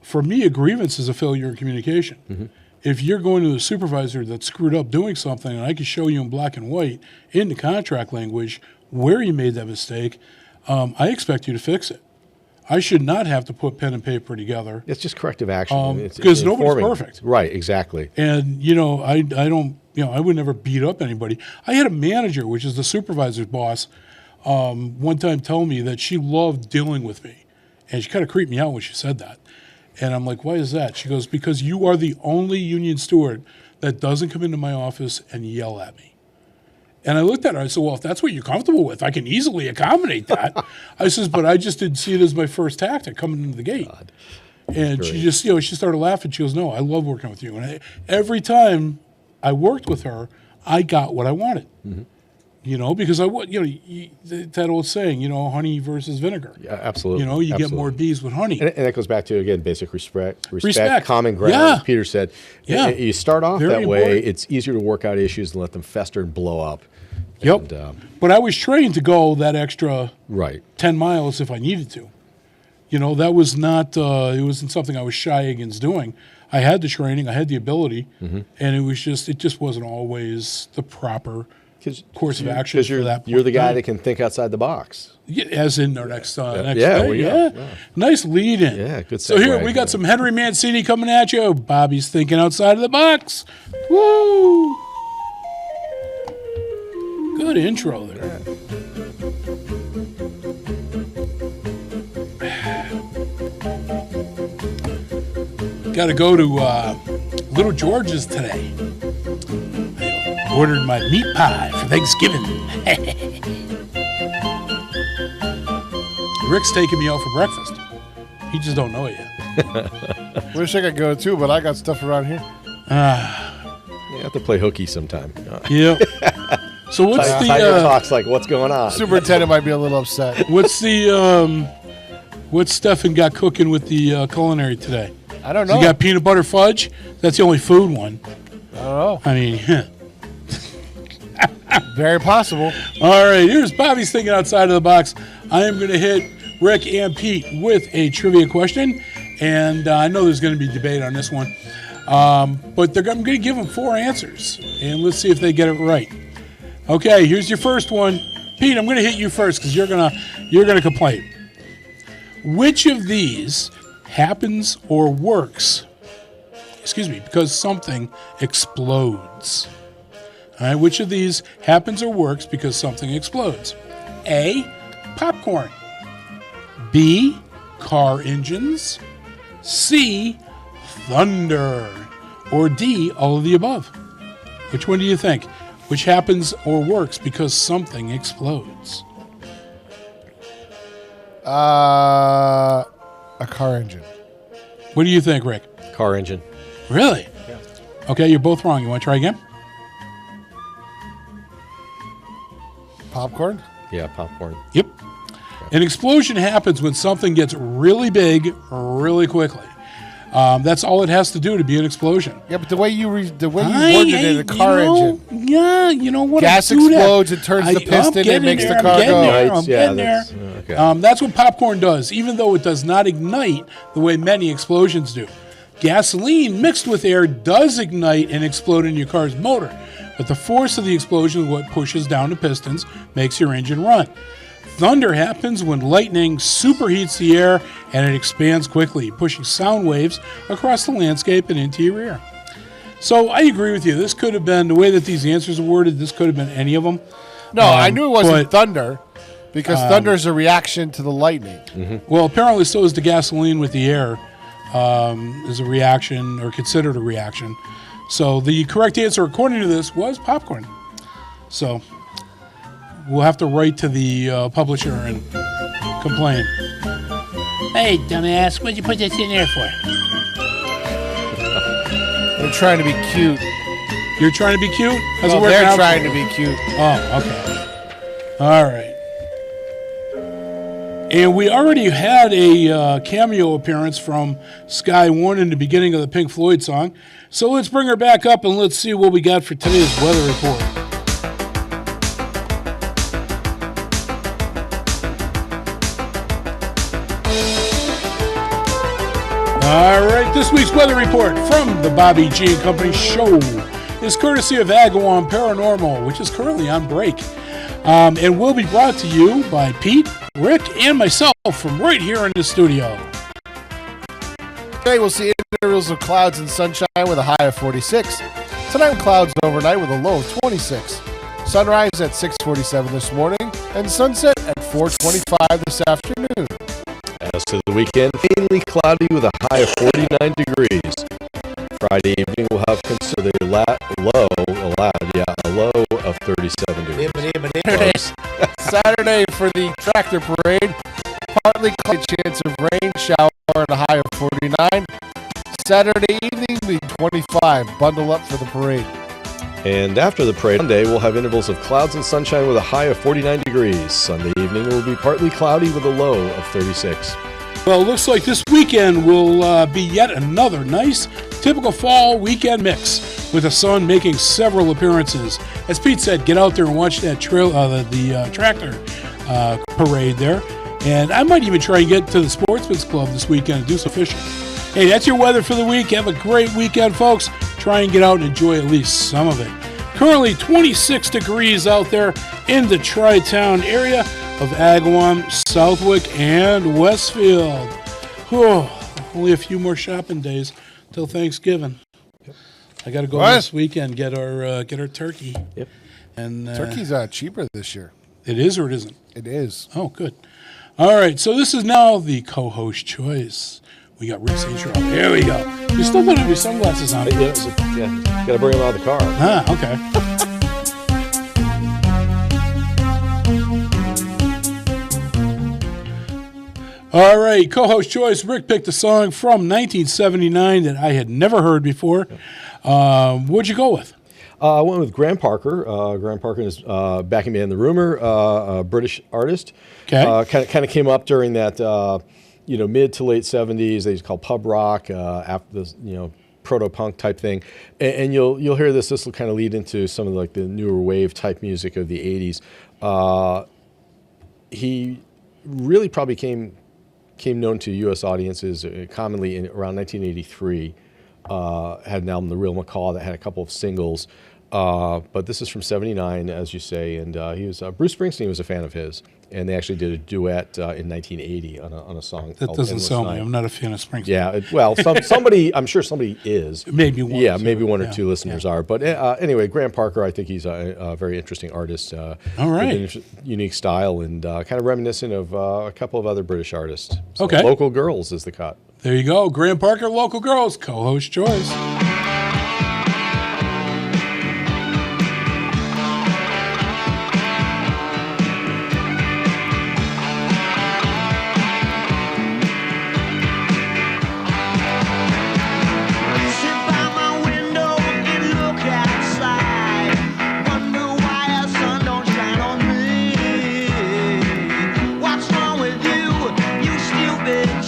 For me, a grievance is a failure in communication. If you're going to a supervisor that screwed up doing something, and I can show you in black and white in the contract language where you made that mistake, I expect you to fix it. I should not have to put pen and paper together. It's just corrective action. Because nobody's perfect. Right, exactly. And, I don't, I would never beat up anybody. I had a manager, which is the supervisor's boss, one time tell me that she loved dealing with me. And she kind of creeped me out when she said that. And I'm like, why is that? She goes, because you are the only union steward that doesn't come into my office and yell at me. And I looked at her, I said, well, if that's what you're comfortable with, I can easily accommodate that. I says, but I just didn't see it as my first tactic coming into the gate. God. And she just, she started laughing. She goes, no, I love working with you. And every time I worked with her, I got what I wanted. Because that old saying, honey versus vinegar. Yeah, absolutely. You absolutely. get more bees with honey. And that goes back to, again, basic respect. Common ground, as Peter said. Yeah. You start off Very that way, important. it's easier to work out issues and let them fester and blow up. Yep. And, but I was trained to go that extra right 10 miles if I needed to. That was not, it wasn't something I was shy against doing. I had the training, I had the ability, and it just wasn't always the proper course of action for that point. You're the guy that can think outside the box. Yeah, as in our next day. Yeah. Nice lead in. Yeah, good segue. So here we got some Henry Mancini coming at you. Bobby's thinking outside of the box. Woo! Good intro there. Got to go to Little George's today. I ordered my meat pie for Thanksgiving. Rick's taking me out for breakfast. He just don't know it yet. Wish I could go too, but I got stuff around here. You have to play hooky sometime. Yeah. So what's the Tiger talks like, what's going on? Superintendent might be a little upset. What's the what's Stefan got cooking with the culinary today? I don't know. You got peanut butter fudge? That's the only food one. I don't know. I mean, very possible. All right, here's Bobby's thinking outside of the box. I am going to hit Rick and Pete with a trivia question, and I know there's going to be debate on this one, but I'm going to give them 4 answers, and let's see if they get it right. Okay, here's your first one. Pete, I'm going to hit you first because you're gonna complain. Which of these happens or works, because something explodes? All right, which of these happens or works because something explodes? A, popcorn. B, car engines. C, thunder. Or D, all of the above. Which one do you think? Which happens or works because something explodes? A car engine. What do you think, Rick? Car engine. Really? Yeah. Okay, you're both wrong. You want to try again? Popcorn? Yeah, popcorn. Yep. An explosion happens when something gets really big really quickly. That's all it has to do to be an explosion. Yeah, but the way you worded it, a car engine. Yeah, you know what? Gas explodes, it turns the piston, it makes the car go. I'm getting there. Okay. That's what popcorn does, even though it does not ignite the way many explosions do. Gasoline mixed with air does ignite and explode in your car's motor, but the force of the explosion is what pushes down the pistons, makes your engine run. Thunder happens when lightning superheats the air and it expands quickly, pushing sound waves across the landscape and into your ear. So I agree with you. This could have been, the way that these answers are worded, this could have been any of them. No, I knew it wasn't thunder because thunder is a reaction to the lightning. Mm-hmm. Well, apparently so is the gasoline with the air is a reaction or considered a reaction. So the correct answer, according to this, was popcorn. So we'll have to write to the publisher and complain. Hey, dumbass, what'd you put this in there for? They're trying to be cute. You're trying to be cute? How's it No, working they're out trying for to you? be cute. Oh, okay. All right. And we already had a cameo appearance from Sky One in the beginning of the Pink Floyd song. So let's bring her back up and let's see what we got for today's weather report. All right, this week's weather report from the Bobby G and Company show is courtesy of Agawam Paranormal, which is currently on break. And will be brought to you by Pete, Rick, and myself from right here in the studio. Today we'll see intervals of clouds and sunshine with a high of 46. Tonight clouds overnight with a low of 26. Sunrise at 6:47 this morning and sunset at 4:25 this afternoon. As to the weekend, mainly cloudy with a high of 49 degrees. Friday evening we'll have considered a low of 37 degrees. Saturday for the tractor parade, partly cloudy, chance of rain, shower, and a high of 49. Saturday evening will be 25. Bundle up for the parade. And after the parade, Sunday we'll have intervals of clouds and sunshine with a high of 49 degrees. Sunday evening will be partly cloudy with a low of 36. Well, it looks like this weekend will be yet another nice, typical fall weekend mix with the sun making several appearances. As Pete said, get out there and watch that tractor parade there. And I might even try and get to the Sportsman's Club this weekend and do some fishing. Hey, that's your weather for the week. Have a great weekend, folks. Try and get out and enjoy at least some of it. Currently 26 degrees out there in the Tri-Town area of Agawam, Southwick, and Westfield. Whew, only a few more shopping days till Thanksgiving. Yep. I got to go this weekend get our turkey. Yep. And turkey's cheaper this year. It is or it isn't? It is. Oh, good. All right, so this is now the co-host choice. We got Rick St. Charles. Here we go. You still don't have your sunglasses on. Yeah, got to bring them out of the car. Ah, okay. All right, co-host choice. Rick picked a song from 1979 that I had never heard before. What'd you go with? I went with Graham Parker. Graham Parker is backing band The Rumor, a British artist. Okay. Kind of came up during that mid to late 70s. They called pub rock after this proto-punk type thing, and you'll hear this. This will kind of lead into some of the newer wave type music of the 80s. He really probably came known to U.S. audiences commonly in around 1983. Had an album, The Real Macaw, that had a couple of singles. But this is from '79, as you say, and Bruce Springsteen was a fan of his, and they actually did a duet in 1980 on a song. That doesn't sell me. I'm not a fan of Springsteen. Yeah, somebody, I'm sure somebody is. Maybe one. Yeah, maybe one or two listeners are. But anyway, Graham Parker, I think he's a very interesting artist. All right. With an unique style and kind of reminiscent of a couple of other British artists. So okay. Local Girls is the cut. There you go. Graham Parker, Local Girls, co-host choice.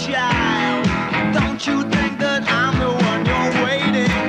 Child, don't you think that I'm the one you're waiting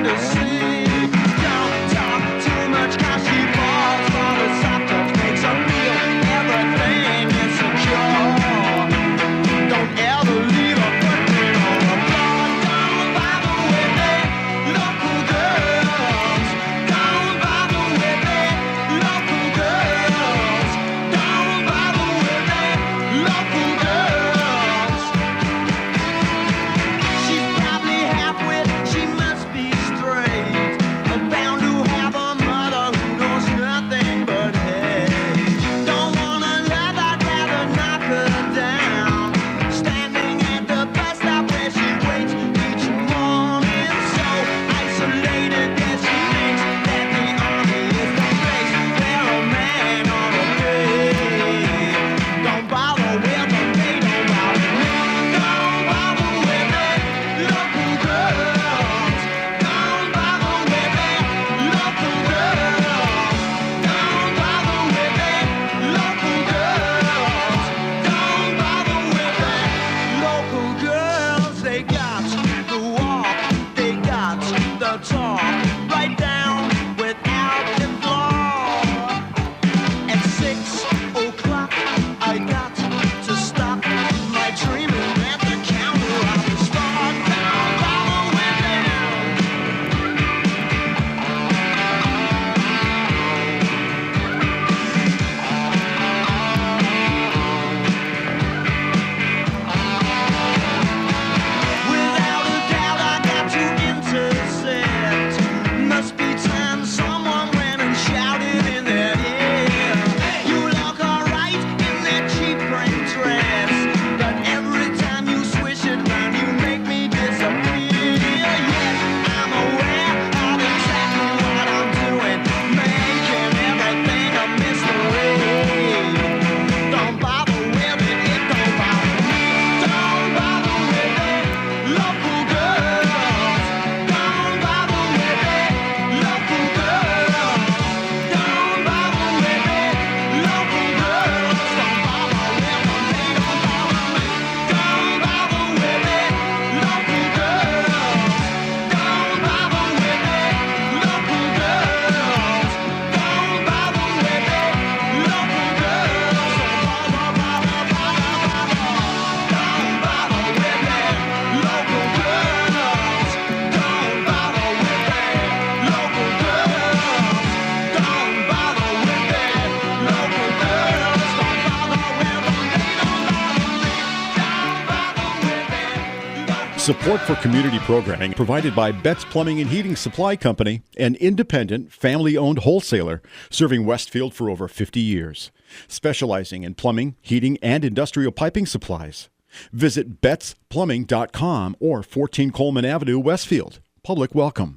Support for community programming provided by Betts Plumbing and Heating Supply Company, an independent, family-owned wholesaler serving Westfield for over 50 years, specializing in plumbing, heating, and industrial piping supplies. Visit bettsplumbing.com or 14 Coleman Avenue, Westfield. Public welcome.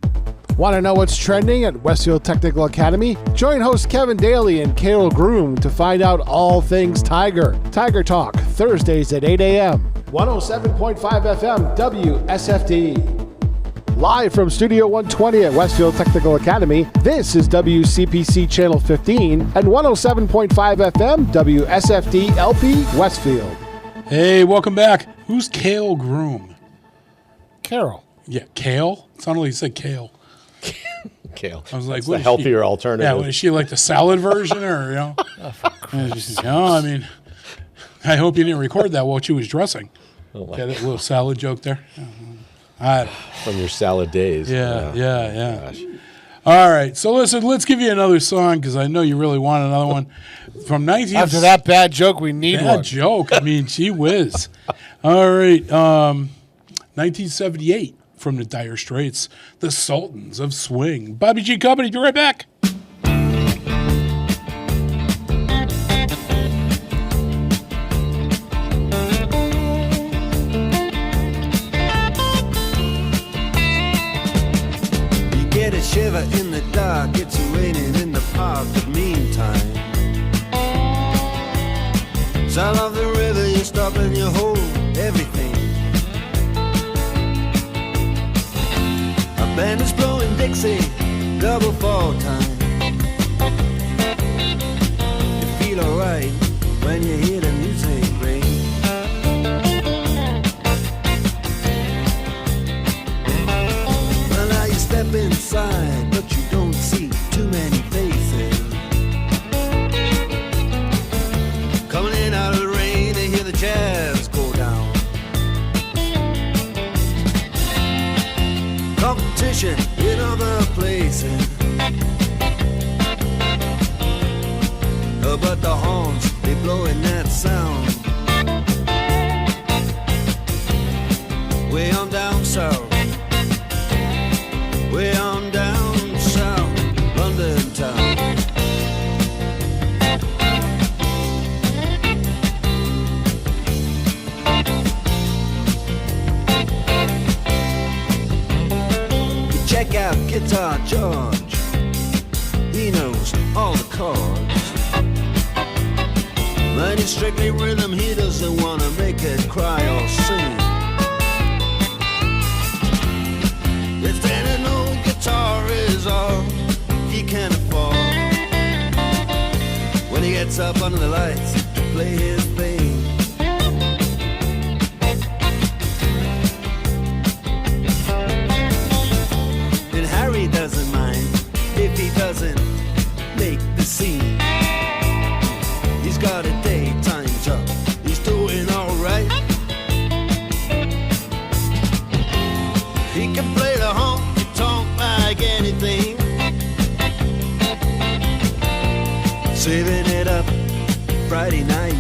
Want to know what's trending at Westfield Technical Academy? Join host Kevin Daly and Carol Groom to find out all things Tiger. Tiger Talk, Thursdays at 8 a.m. 107.5 FM WSFD. Live from Studio 120 at Westfield Technical Academy, this is WCPC Channel 15 and 107.5 FM WSFD-LP Westfield. Hey, welcome back. Who's Kale Groom? Carol. Yeah, Kale? It sounded like you said Kale. Kale. I was like, that's the healthier alternative. Yeah, is she like the salad version, or I mean, I hope you didn't record that while she was dressing. Oh, that little salad joke there. From your salad days. Yeah. Gosh. All right, so listen, let's give you another song because I know you really want another one from 19. After that bad joke, we need one. Bad joke. I mean, gee whiz. All right, 1978. From the Dire Straits, the Sultans of Swing. Bobby G. Company, be right back. You get a shiver in the dark, it's raining in the park, but meantime, sound of the river, you stop and you hold everything. Band is blowing Dixie, double fall time. You feel alright when you hear the music ring. Well, now you step inside, but you don't see too many faces. Coming in out of the rain, they hear the jazz go down. Competition in other places, but the horns, they blowing that sound. Way on down south, way on down south, London town. Check out Guitar George, he knows all the chords. But it's strictly rhythm, he doesn't want to make it cry or sing. If then an old guitar is all he can afford, when he gets up under the lights to play his thing. Harry doesn't mind if he doesn't make the scene. He's got a daytime job, he's doing alright. He can play the honky-tonk like anything, saving it up Friday night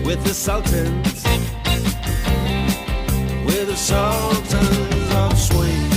with the Sultans. The Sultans of Swing.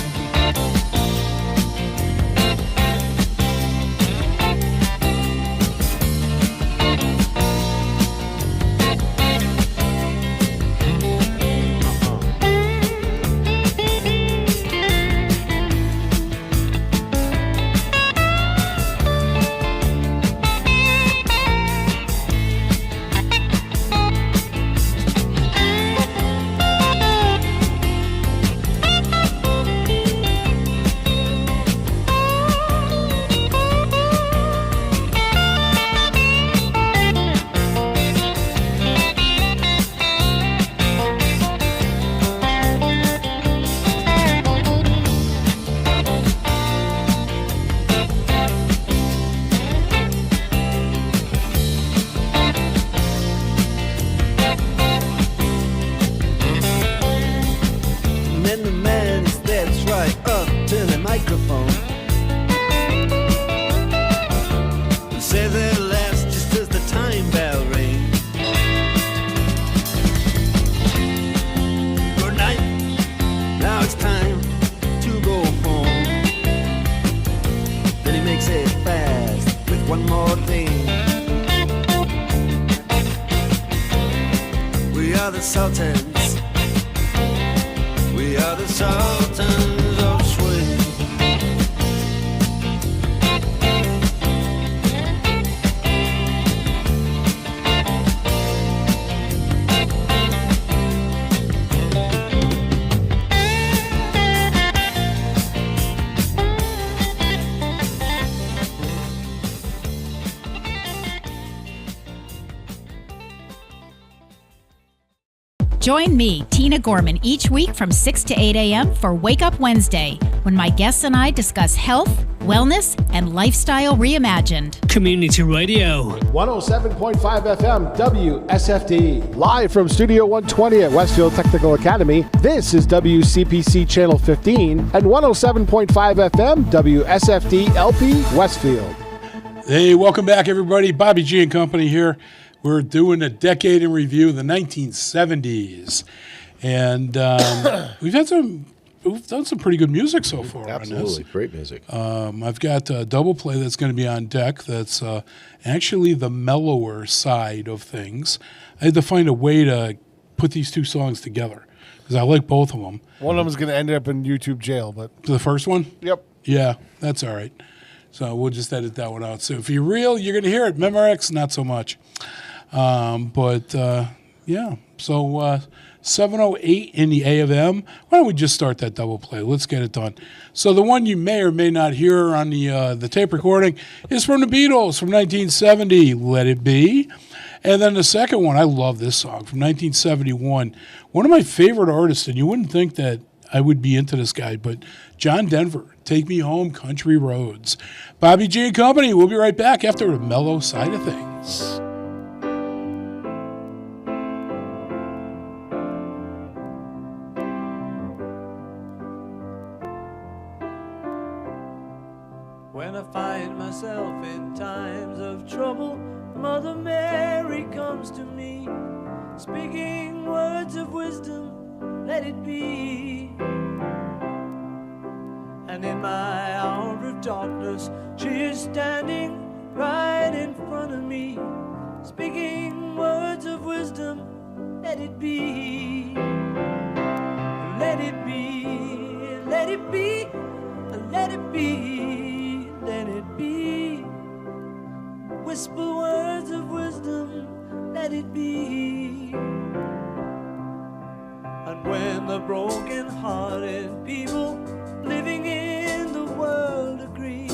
one more thing. We are the Sultans. We are the Sultans of swing. Join me, Tina Gorman, each week from 6 to 8 a.m. for Wake Up Wednesday, when my guests and I discuss health, wellness, and lifestyle reimagined. Community Radio. 107.5 FM WSFD. Live from Studio 120 at Westfield Technical Academy, this is WCPC Channel 15 and 107.5 FM WSFD-LP Westfield. Hey, welcome back, everybody. Bobby G and Company here. We're doing a decade in review, the 1970s. And we've done some pretty good music so far. Absolutely, on this. Great music. I've got a double play that's going to be on deck that's actually the mellower side of things. I had to find a way to put these two songs together because I like both of them. One of them is going to end up in YouTube jail, but... The first one? Yep. Yeah, that's all right. So we'll just edit that one out. So if you're real, you're going to hear it. Memorex, not so much. Yeah, so 7:08 in the A of M. Why don't we just start that double play? Let's get it done. So the one you may or may not hear on the tape recording is from the Beatles from 1970, Let It Be. And then the second one, I love this song, from 1971. One of my favorite artists, and you wouldn't think that I would be into this guy, but John Denver, Take Me Home, Country Roads. Bobby G and Company, we'll be right back after the mellow side of things. When I find myself in times of trouble, Mother Mary comes to me, speaking words of wisdom, let it be. And in my hour of darkness, she is standing right in front of me, speaking words of wisdom, let it be. Let it be, let it be, let it be, let it be. Whisper words of wisdom, let it be. And when the broken-hearted people living in the world agree,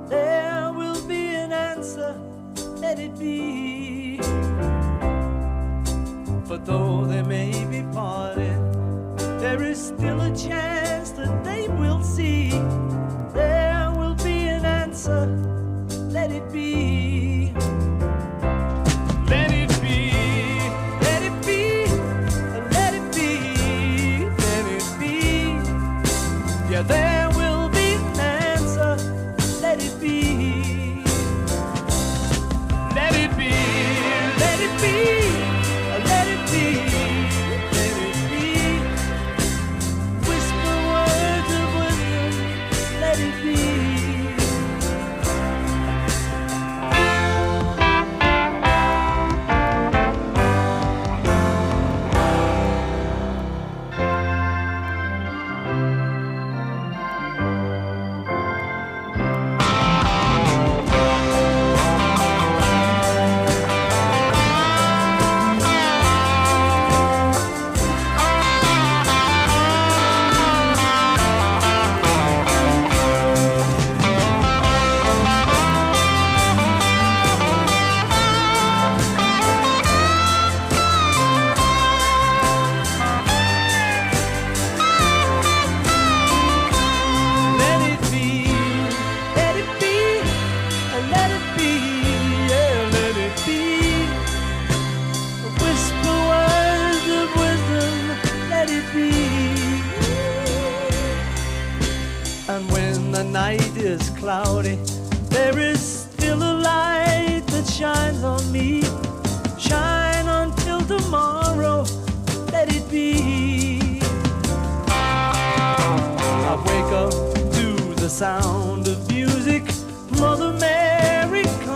there will be an answer, let it be. For though they may be parted, there is still a chance that they will see. There will be an answer, let it be. Let it be, let it be, let it be, let it be. Yeah, there will be an answer, let it be. Let it be, let it be, let it be, let it be. Whisper words of wisdom, let it be. And when the night is cloudy, there is still a light that shines on me. Shine until tomorrow, let it be. I wake up to the sound of music. Mother Mary comes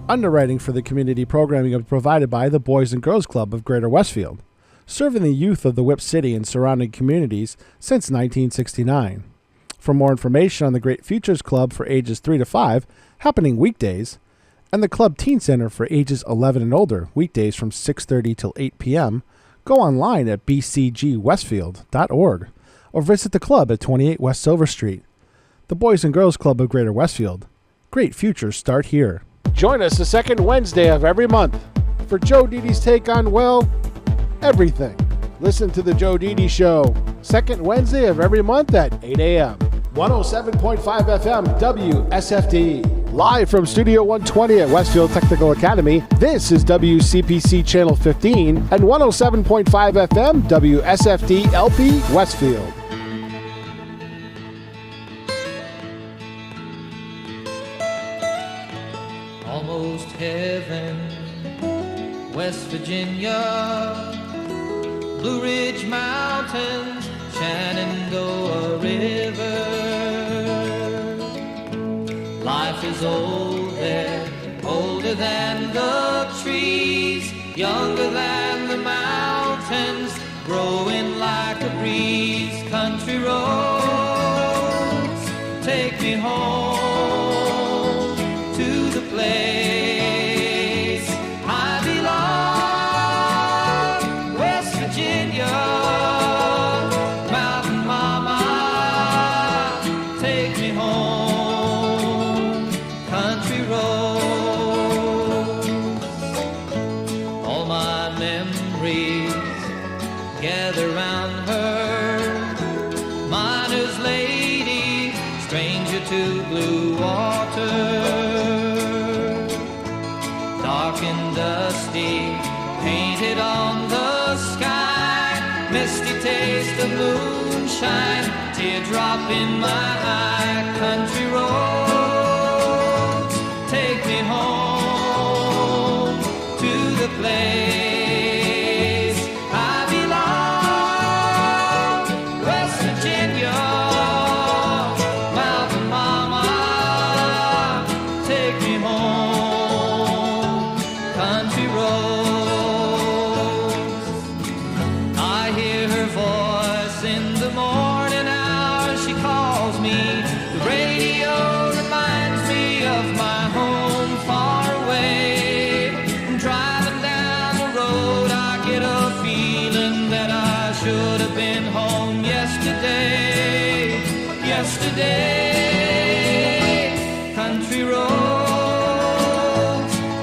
Underwriting for the community programming is provided by the Boys and Girls Club of Greater Westfield, serving the youth of the Whip City and surrounding communities since 1969. For more information on the Great Futures Club for ages 3 to 5, happening weekdays, and the Club Teen Center for ages 11 and older, weekdays from 6:30 till 8 p.m., go online at bcgwestfield.org or visit the club at 28 West Silver Street. The Boys and Girls Club of Greater Westfield. Great futures start here. Join us the second Wednesday of every month for Joe Didi's take on, well, everything. Listen to The Joe Didi Show, second Wednesday of every month at 8 a.m. 107.5 FM WSFD. Live from Studio 120 at Westfield Technical Academy, this is WCPC Channel 15 and 107.5 FM WSFD-LP Westfield. Almost heaven, West Virginia, Blue Ridge Mountains, Shenandoah River. Life is old there, older than the trees, younger than the mountains, growing like a breeze. Country roads, take me home to the place I belong, West Virginia. Mountain mama, take me home, country roads. All my memories gather round her, miner's lady, stranger to blue water. Dark and dusty, painted on the sky, misty taste of moonshine, teardrop in my eye. Country roads, take me home to the place I belong, West Virginia. Mountain mama, take me home, country roads. I hear her voice in the morning hours, she calls me. The radio reminds me of my home far away. Driving down the road, I get a feeling that I should have been home yesterday. Yesterday, country roads,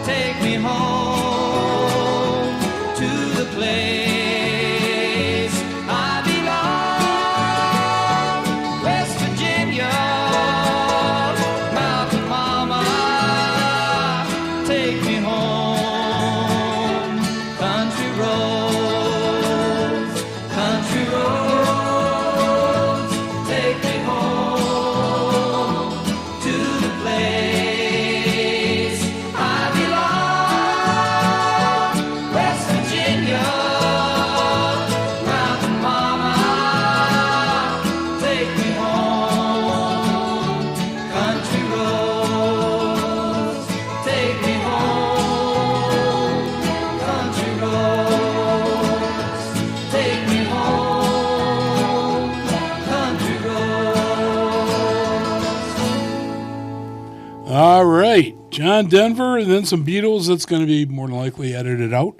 take me home to the place I belong, West Virginia. Mountain mama, take me home, country roads, country roads, take me home to the place I belong, West Virginia. Mountain mama, take me home, country roads, take me home, country roads, take me home, country roads. All right, John Denver, and then some Beatles. That's going to be more than likely edited out.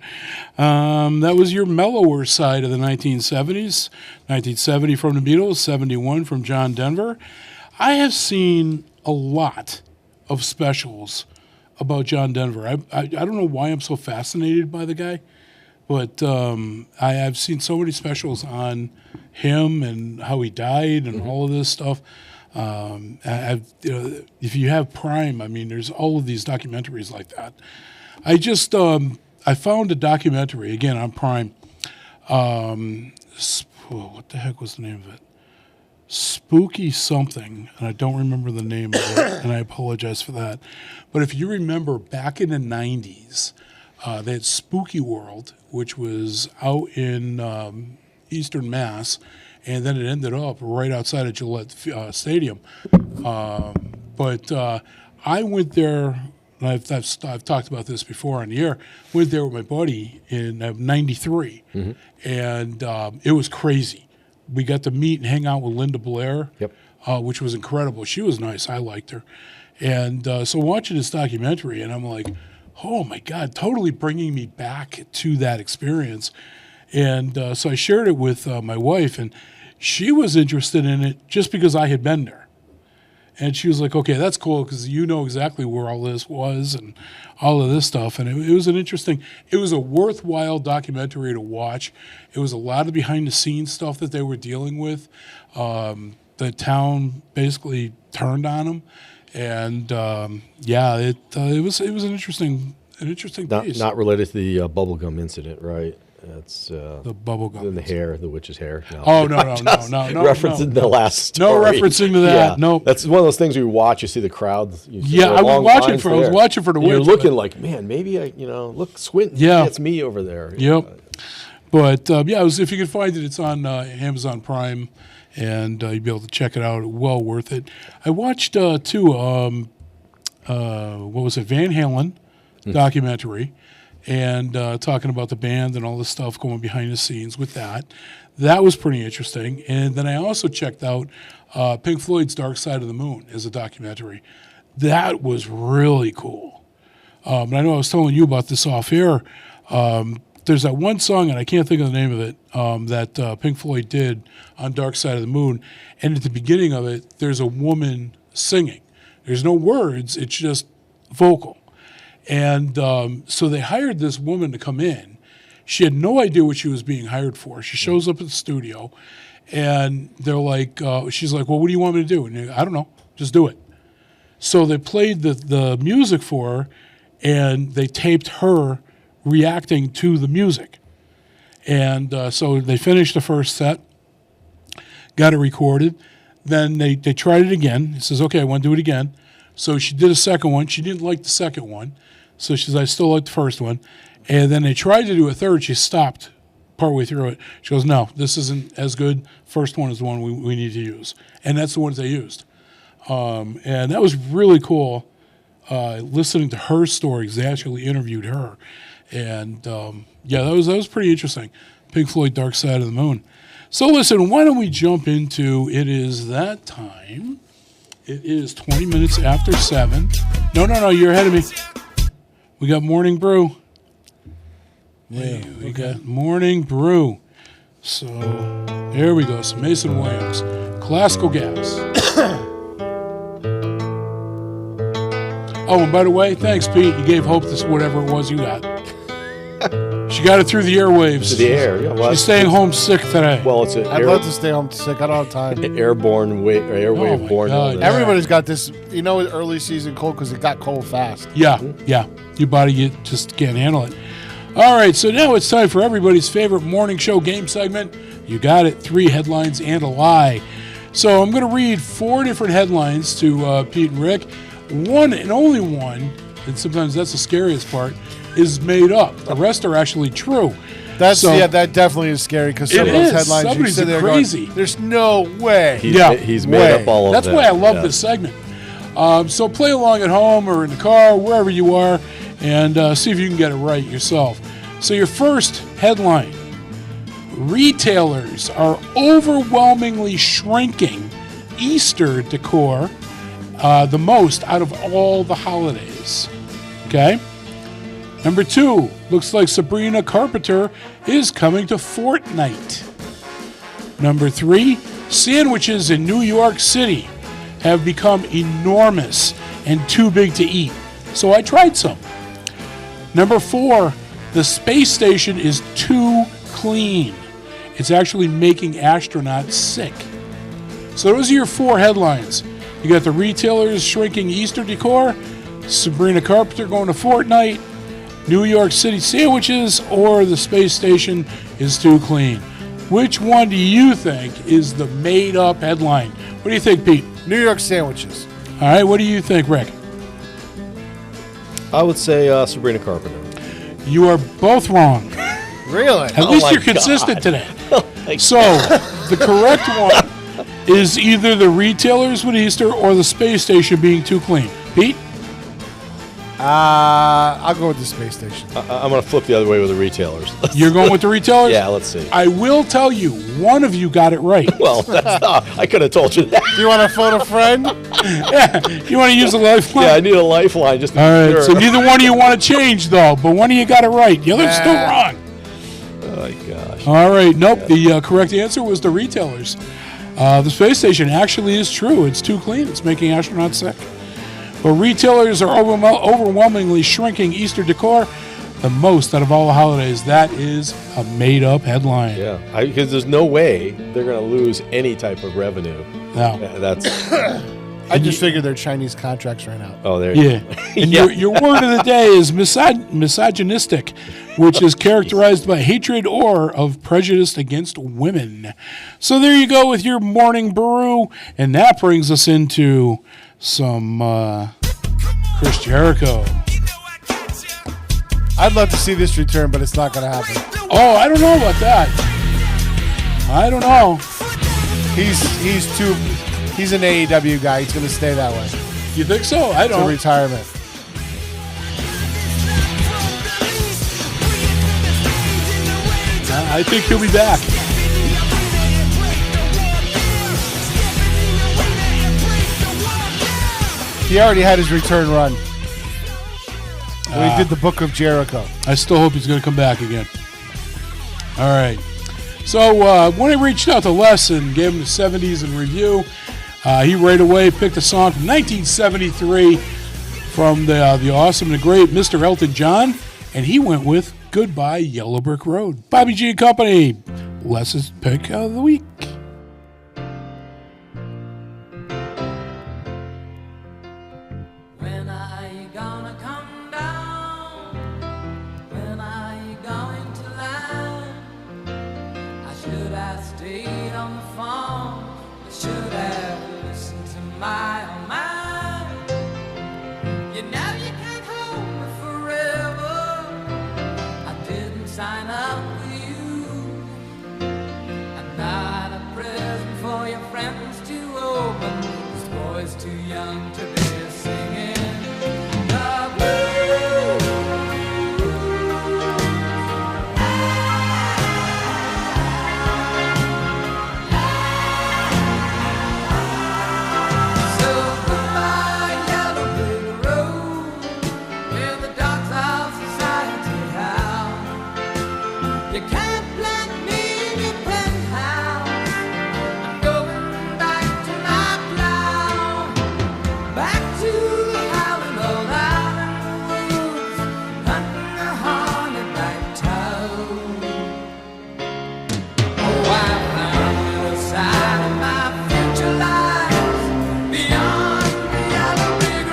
That was your mellower side of the 1970s. 1970 from the Beatles, 71 from John Denver. I have seen a lot of specials about John Denver. I don't know why I'm so fascinated by the guy, but I have seen so many specials on him and how he died and all of this stuff. If you have Prime, I mean, there's all of these documentaries like that. I just I found a documentary again on Prime. What the heck was the name of it? Spooky something, and I don't remember the name of it, and I apologize for that. But if you remember, back in the 90s, they had Spooky World, which was out in Eastern Mass, and then it ended up right outside of Gillette Stadium. But I went there and I've talked about this before on the air, went there with my buddy in 93, and it was crazy. We got to meet and hang out with Linda Blair, which was incredible. She was nice. I liked her. And so watching this documentary, and I'm like, oh, my God, totally bringing me back to that experience. And so I shared it with my wife, and she was interested in it just because I had been there. And she was like, okay, that's cool because you know exactly where all this was and all of this stuff. And it was it was a worthwhile documentary to watch. It was a lot of behind-the-scenes stuff that they were dealing with. The town basically turned on them. And, it was an interesting piece. Not related to the bubblegum incident, right? That's the bubblegum. In the hair, the witch's hair. No. Oh, no. Referencing the last story. No referencing to that. Yeah. No. That's one of those things where you watch, you see the crowd. I was watching for the witch. You're looking like, man, maybe look, squint. Yeah. It's me over there. Yep. But, if you can find it, it's on Amazon Prime, and you'll be able to check it out. Well worth it. I watched, too, what was it, Van Halen documentary. And talking about the band and all the stuff going behind the scenes with that. That was pretty interesting. And then I also checked out Pink Floyd's Dark Side of the Moon as a documentary. That was really cool. And I know I was telling you about this off air. There's that one song, and I can't think of the name of it, that Pink Floyd did on Dark Side of the Moon. And at the beginning of it, there's a woman singing. There's no words. It's just vocal. And so they hired this woman to come in. She had no idea what she was being hired for. She shows up at the studio, and they're like, she's like, well, what do you want me to do? And I don't know, just do it. So they played the music for her, and they taped her reacting to the music. And so they finished the first set, got it recorded. Then they tried it again. He says, okay, I want to do it again. So she did a second one. She didn't like the second one. So she says, I still like the first one. And then they tried to do a third. She stopped partway through it. She goes, no, this isn't as good. First one is the one we need to use. And that's the ones they used. And that was really cool listening to her stories. They actually interviewed her. And, that was pretty interesting. Pink Floyd, Dark Side of the Moon. So listen, why don't we jump into It Is That Time. It is 20 minutes after 7. No, you're ahead of me. We got Morning Brew. Yeah, we got Morning Brew. So, there we go. Some Mason Williams. Classical Gas. Oh, and by the way, thanks, Pete. You gave Hope this whatever it was you got. She got it through the airwaves. To the air, yeah. Well, she's staying home sick today. Well, I'd love to stay home sick. I don't have time. Airwave born. Everybody's got this, early season cold because it got cold fast. Yeah. Your body just can't handle it. All right, so now it's time for everybody's favorite morning show game segment. You got it. 3 headlines and a lie. So I'm going to read 4 different headlines to Pete and Rick. One and only one, and sometimes that's the scariest part, is made up. The rest are actually true. That definitely is scary because some of those headlines Somebody's you sit there crazy. Going, there's no way. He's made up all of that. That's why I love this segment. So play along at home or in the car, wherever you are, and see if you can get it right yourself. So your first headline: retailers are overwhelmingly shrinking Easter decor the most out of all the holidays. Okay? Number 2, looks like Sabrina Carpenter is coming to Fortnite. Number 3, sandwiches in New York City have become enormous and too big to eat. So I tried some. Number 4, the space station is too clean. It's actually making astronauts sick. So those are your 4 headlines. You got the retailers shrinking Easter decor, Sabrina Carpenter going to Fortnite, New York City sandwiches, or the space station is too clean. Which one do you think is the made-up headline? What do you think, Pete? New York sandwiches. All right, what do you think, Rick? I would say Sabrina Carpenter. You are both wrong. Really? At least you're consistent today. So, the correct one is either the retailers with Easter or the space station being too clean. Pete? I'll go with the space station. I'm going to flip the other way with the retailers. You're going with the retailers? Yeah, let's see. I will tell you, one of you got it right. Well, that's not, I could have told you that. Do you want to phone a friend? Yeah. You want to use a lifeline? Yeah, I need a lifeline just to All be right, sure. so neither one of you want to change, though, but one of you got it right. The other's still wrong. Oh, my gosh. All right, nope. The correct answer was the retailers. The space station actually is true. It's too clean. It's making astronauts sick. But retailers are overwhelmingly shrinking Easter decor the most out of all the holidays. That is a made-up headline. Yeah, because there's no way they're going to lose any type of revenue. No. That's... I just figured their Chinese contracts ran out. Oh, there you go. And your word of the day is misogynistic, which is characterized by hatred or of prejudice against women. So there you go with your morning brew. And that brings us into some Chris Jericho. I'd love to see this return, but it's not going to happen. Oh, I don't know about that. I don't know. He's an AEW guy. He's going to stay that way. You think so? I don't. To retirement. I think he'll be back. He already had his return run when he did the Book of Jericho. I still hope he's going to come back again. All right. So when I reached out to Les and gave him the 70s in review, he right away picked a song from 1973 from the awesome and the great Mr. Elton John, and he went with Goodbye Yellow Brick Road. Bobby G and Company, Les's pick of the week. When are you gonna come down? When are you going to land? I should have stayed on the phone. I should have listened to my own mind. You know you can't hold me forever. I didn't sign up with you. I'm not a present for your friends to open. This boy's too young to be singing the blues. So goodbye, yellow brick road, where the dogs of society howl. You can't plant me in your penthouse. I'm going back to my plow, back to the howling old out in the woods, hunting a hornet-back toad. Oh, I found the other side of my future lies beyond the yellow brick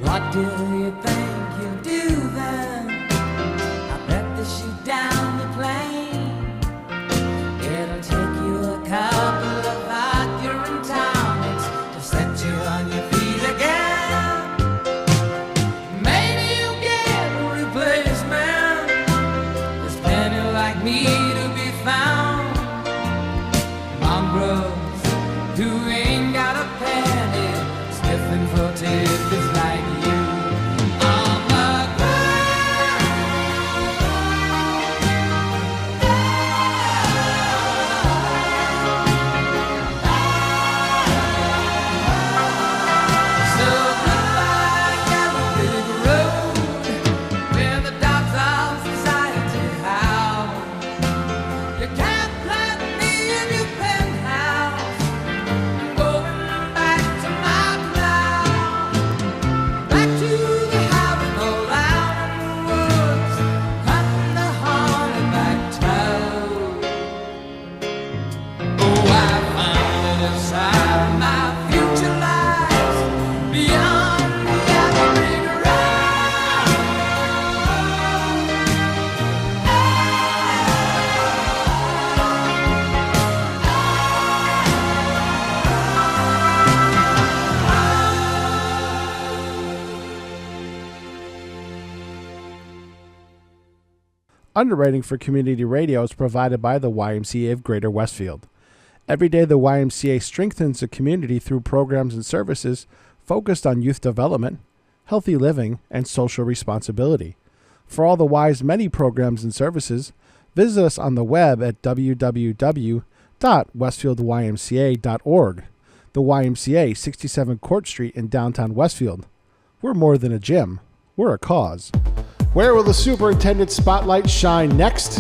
What do you think you'll do then? I bet they shoot down the plane. It'll take you a couple of accurate tonics to set you on your feet again. Maybe you'll get a replacement. There's plenty like me to be found. Mongrels who ain't got a penny, sniffing for tidbits like you. Underwriting for community radio is provided by the YMCA of Greater Westfield. Every day, the YMCA strengthens the community through programs and services focused on youth development, healthy living, and social responsibility. For all the Y's many programs and services, visit us on the web at www.westfieldymca.org. The YMCA, 67 Court Street in downtown Westfield. We're more than a gym. We're a cause. Where will the superintendent spotlight shine next?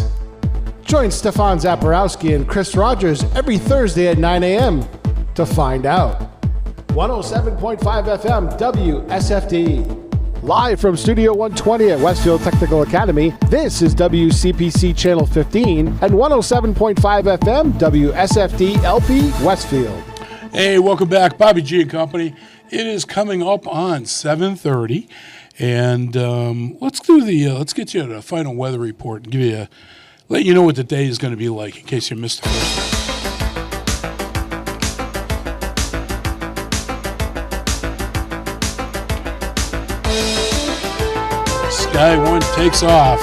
Join Stefan Zaporowski and Chris Rogers every Thursday at 9 a.m. to find out. 107.5 FM WSFD. Live from Studio 120 at Westfield Technical Academy, this is WCPC Channel 15 and 107.5 FM WSFD-LP Westfield. Hey, welcome back, Bobby G and Company. It is coming up on 7:30, and let's get you a final weather report and let you know what the day is going to be like in case you missed the first one. Sky One takes off.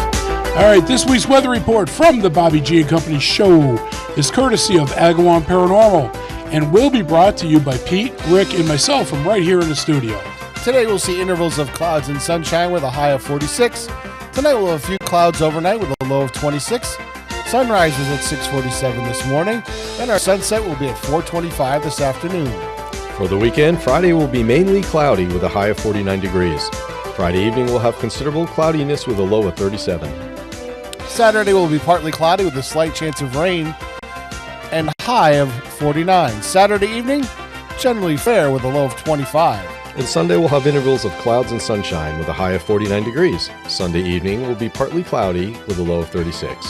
All right, this week's weather report from the Bobby G and Company show is courtesy of Agawam Paranormal and will be brought to you by Pete, Rick, and myself from right here in the studio. Today we'll see intervals of clouds and sunshine with a high of 46. Tonight we'll have a few clouds overnight with a low of 26. Sunrise was at 6:47 this morning, and our sunset will be at 4:25 this afternoon. For the weekend, Friday will be mainly cloudy with a high of 49 degrees. Friday evening will have considerable cloudiness with a low of 37. Saturday will be partly cloudy with a slight chance of rain and high of 49. Saturday evening, generally fair with a low of 25. And Sunday will have intervals of clouds and sunshine with a high of 49 degrees. Sunday evening will be partly cloudy with a low of 36.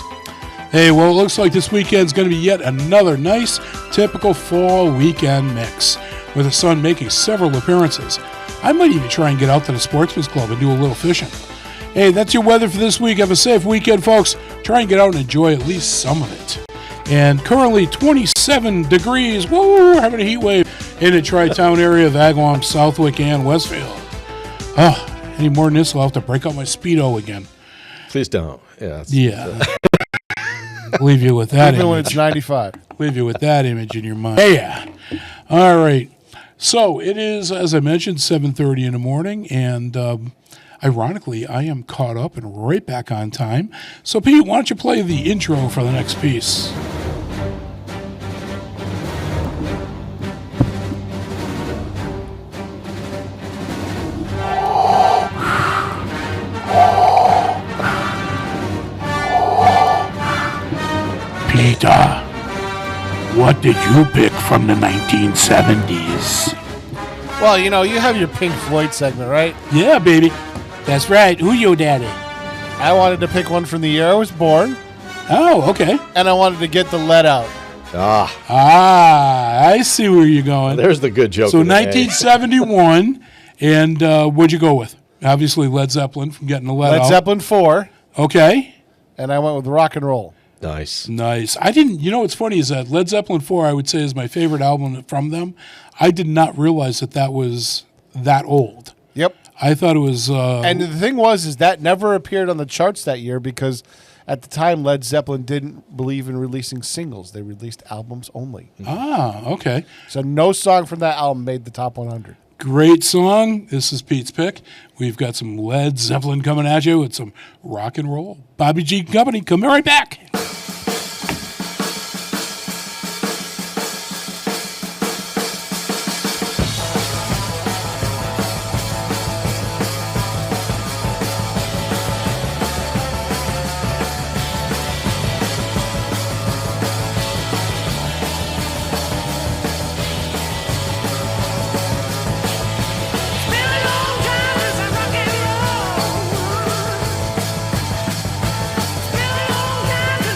Hey, well, it looks like this weekend's going to be yet another nice, typical fall weekend mix, with the sun making several appearances. I might even try and get out to the Sportsman's Club and do a little fishing. Hey, that's your weather for this week. Have a safe weekend, folks. Try and get out and enjoy at least some of it. And currently 27 degrees. Woo, we're having a heat wave in the Tri-Town area of Agawam, Southwick, and Westfield. Oh, any more than this, I'll have to break out my Speedo again. Please don't. Yeah. Leave you with that Even image. when it's 95. Leave you with that image in your mind. Yeah. All right. So it is, as I mentioned, 7:30 in the morning, and ironically, I am caught up and right back on time. So, Pete, why don't you play the intro for the next piece? Peter, what did you pick from the 1970s? Well, you know, you have your Pink Floyd segment, right? Yeah, baby. That's right. Who you, daddy? I wanted to pick one from the year I was born. Oh, okay. And I wanted to get the lead out. I see where you're going. There's the good joke. So 1971, and what'd you go with? Obviously Led Zeppelin from getting the lead out. Led Zeppelin 4. Okay. And I went with rock and roll. Nice. I didn't, you know what's funny is that Led Zeppelin 4, I would say, is my favorite album from them. I did not realize that was that old. Yep. I thought it was... and the thing is that never appeared on the charts that year because at the time Led Zeppelin didn't believe in releasing singles. They released albums only. Ah, okay. So no song from that album made the top 100. Great song. This is Pete's pick. We've got some Led Zeppelin coming at you with some rock and roll. Bobby G Company, coming right back. Been a long time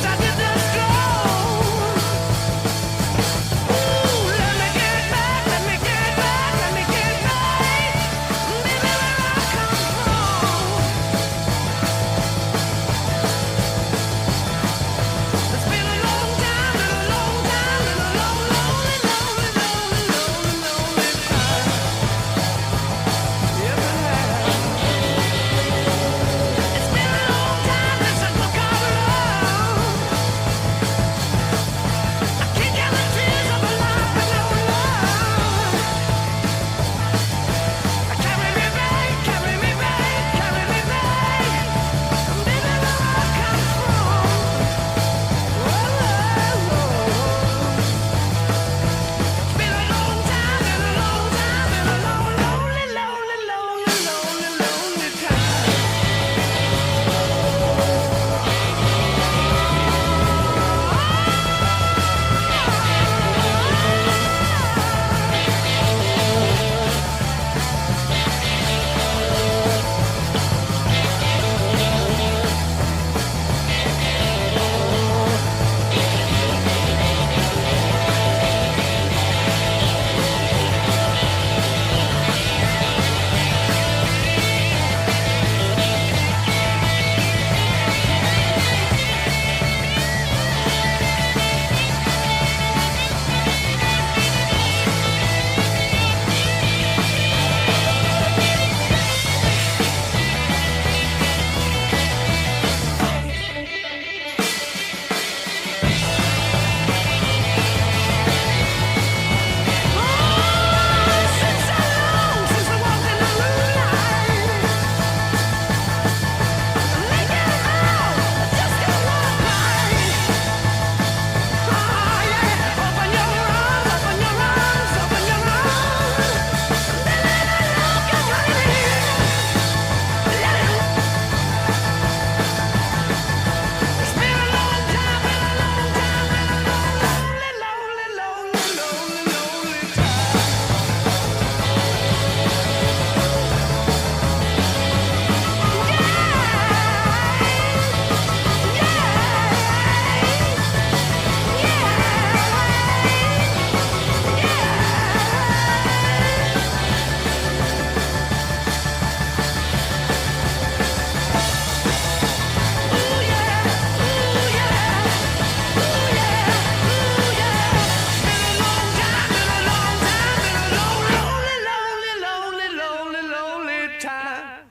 time.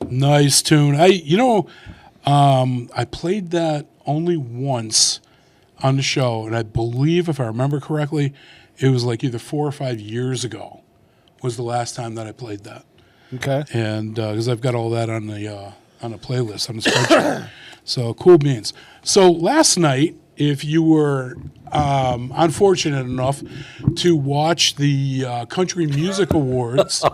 Nice tune. I played that only once on the show, and I believe, if I remember correctly, it was like either 4 or 5 years ago was the last time that I played that. Okay. And because I've got all that on the playlist on the spreadsheet. So cool beans. So last night, if you were unfortunate enough to watch the Country Music Awards.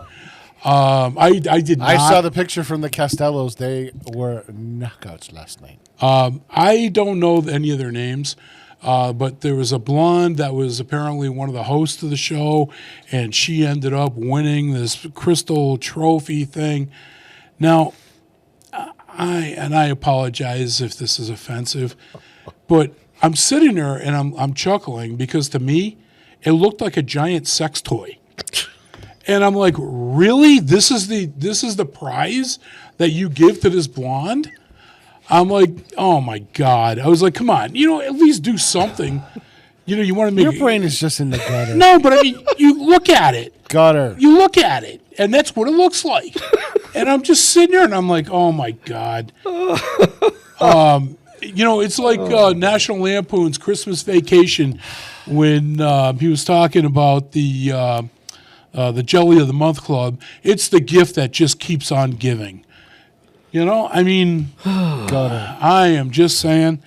I did not. I saw the picture from the Costellos. They were knockouts last night. I don't know any of their names, but there was a blonde that was apparently one of the hosts of the show, and she ended up winning this crystal trophy thing. Now, I apologize if this is offensive, but I'm sitting there and I'm chuckling because to me, it looked like a giant sex toy. And I'm like, really? This is the prize that you give to this blonde? I'm like, oh my God. I was like, come on, at least do something. You want to make your brain is just in the gutter. No, but I mean, you look at it. Gutter. You look at it, and that's what it looks like. And I'm just sitting there, and I'm like, oh my God. It's like National Lampoon's Christmas Vacation when he was talking about the Jelly of the Month Club. It's the gift that just keeps on giving. I mean, I am just saying.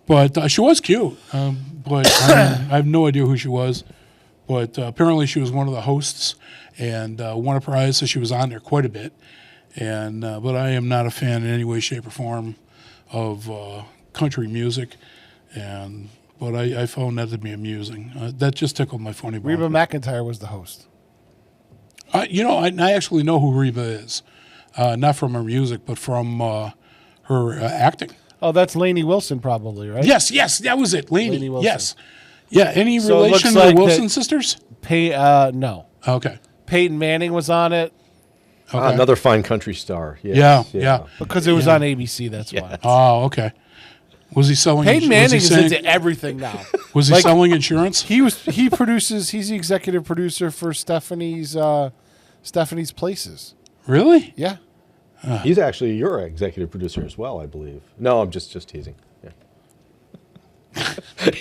But she was cute. But I have no idea who she was. But apparently she was one of the hosts and won a prize, so she was on there quite a bit. And but I am not a fan in any way, shape, or form of country music. But I found that to be amusing. That just tickled my funny bone. Reba McEntire was the host. I actually know who Reba is. Not from her music, but from her acting. Oh, that's Lainey Wilson probably, right? Yes, that was it. Lainey Wilson. Yes. Yeah, any So it relation looks to like the Wilson sisters? No. Okay. Peyton Manning was on it. Okay. Another fine country star. Yes. Yeah. Because it was on ABC, that's why. Oh, okay. Was he selling? Peyton Manning is into everything now. Was he selling insurance? He produces. He's the executive producer for Stephanie's Places. Really? Yeah. He's actually your executive producer as well, I believe. No, I'm just teasing. Yeah.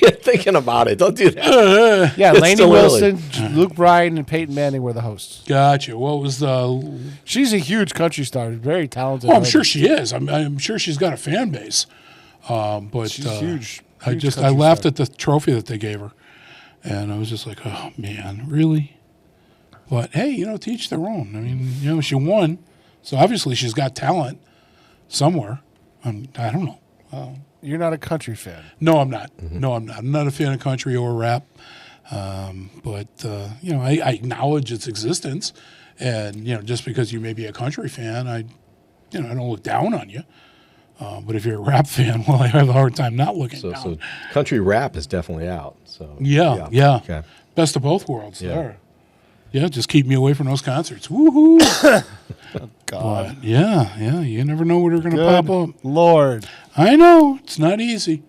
You're thinking about it. Don't do that. Yeah, Lainey Wilson, Luke Bryan, and Peyton Manning were the hosts. Gotcha. What was the? She's a huge country star. Very talented. Oh, I'm sure she is. I'm sure she's got a fan base. But she's huge. I laughed at the trophy that they gave her, and I was just like, oh man, really? But hey, to each their own. I mean, she won, so obviously she's got talent somewhere. I don't know. You're not a country fan. No, I'm not. Mm-hmm. No, I'm not. I'm not a fan of country or rap. But I acknowledge its existence, and just because you may be a country fan, I don't look down on you. But if you're a rap fan, well, I have a hard time not looking down. So country rap is definitely out. So yeah. Okay. Best of both worlds there. Yeah, just keep me away from those concerts. Woohoo! Oh, God. But yeah, you never know where they're going to pop up. Lord. I know. It's not easy.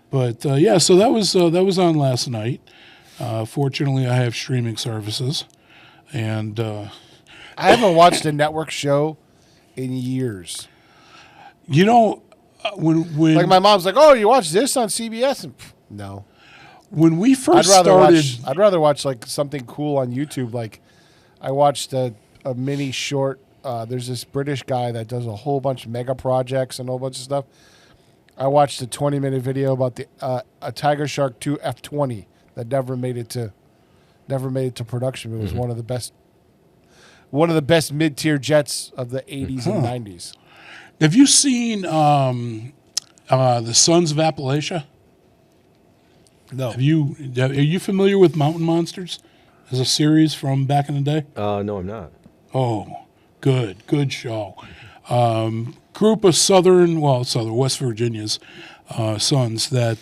But so that was on last night. Fortunately, I have streaming services. And I haven't watched a network show in years. When like my mom's like, "Oh, you watch this on CBS?" And no. When we first started, I'd rather watch like something cool on YouTube. Like I watched a mini short. There's this British guy that does a whole bunch of mega projects and a whole bunch of stuff. I watched a 20-minute video about a Tiger Shark 2 F-20 that never made it to production. It was one of the best mid-tier jets of the 80s and 90s. Have you seen the Sons of Appalachia? No. Are you familiar with Mountain Monsters as a series from back in the day? No, I'm not. Oh, good show. Group of southern West Virginia's sons that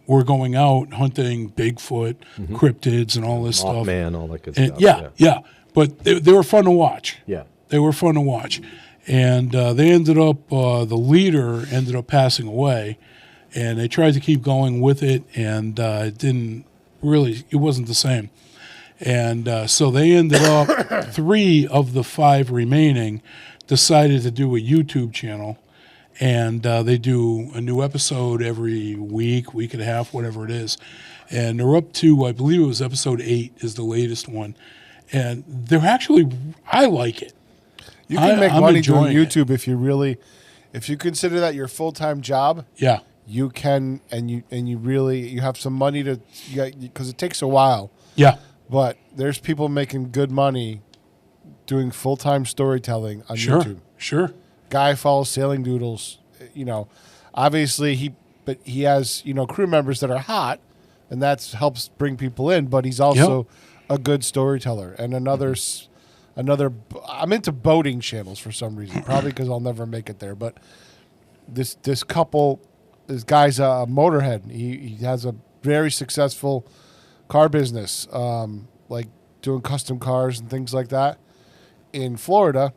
were going out hunting Bigfoot, cryptids, and all this stuff. Mothman, all that good stuff. Yeah. But they were fun to watch. Yeah. They were fun to watch. And they ended up, the leader ended up passing away, and they tried to keep going with it, and it wasn't the same. And so they ended up, 3 of the 5 remaining decided to do a YouTube channel, and they do a new episode every week and a half, whatever it is. And they're up to, I believe it was episode 8 is the latest one. And they're actually, I like it. You can make money doing YouTube it. if you consider that your full-time job. Yeah. You can, and you have some money because it takes a while. Yeah. But there's people making good money doing full-time storytelling on YouTube. Sure. Guy follows Sailing Doodles. Obviously he has, crew members that are hot, and that helps bring people in, but he's also a good storyteller. And another, I'm into boating channels for some reason, probably because I'll never make it there. But this guy's a motorhead. He has a very successful car business, like doing custom cars and things like that in Florida.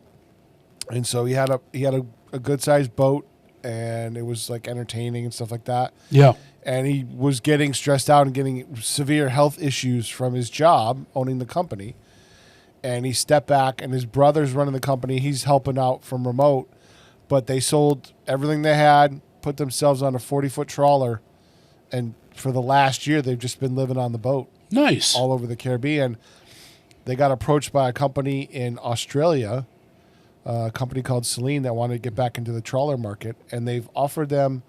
And so he had a good sized boat, and it was like entertaining and stuff like that. Yeah. And he was getting stressed out and getting severe health issues from his job owning the company. And he stepped back, and his brother's running the company. He's helping out from remote, but they sold everything they had, put themselves on a 40-foot trawler, and for the last year, they've just been living on the boat. Nice. All over the Caribbean. They got approached by a company in Australia, a company called Celine, that wanted to get back into the trawler market, and they've offered them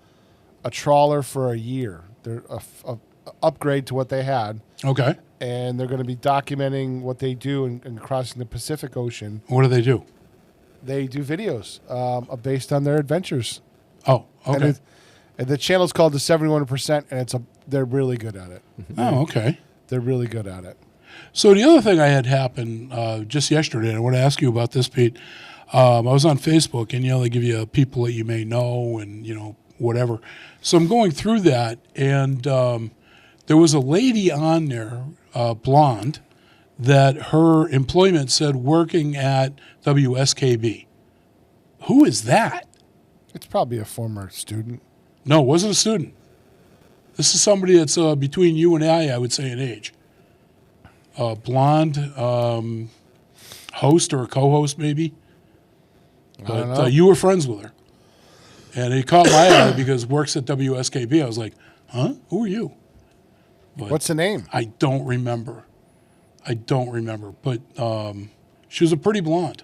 a trawler for a year. They're a upgrade to what they had. Okay. And they're going to be documenting what they do and crossing the Pacific Ocean. What do they do? They do videos based on their adventures. Oh, okay. And the channel's called The 71%, and they're really good at it. Oh, okay. They're really good at it. So the other thing I had happen just yesterday, and I want to ask you about this, Pete. I was on Facebook, and they give you people that you may know, and whatever. So I'm going through that, and there was a lady on there, blonde, that her employment said working at WSKB. Who is that? It's probably a former student. No, it wasn't a student. This is somebody that's between you and I would say, in age. Blonde, host or a co-host maybe. But you were friends with her. And it caught my eye because works at WSKB. I was like, huh? Who are you? But what's the name? I don't remember. But she was a pretty blonde.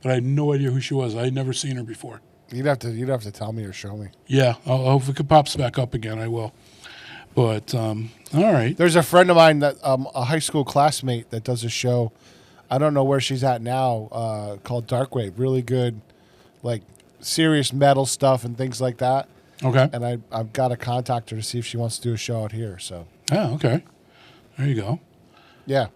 But I had no idea who she was. I had never seen her before. You'd have to tell me or show me. Yeah. If it pops back up again, I will. But, all right. There's a friend of mine, that a high school classmate, that does a show. I don't know where she's at now, called Darkwave. Really good, like, serious metal stuff and things like that. Okay. And I've got to contact her to see if she wants to do a show out here. So. Oh, okay. There you go. Yeah.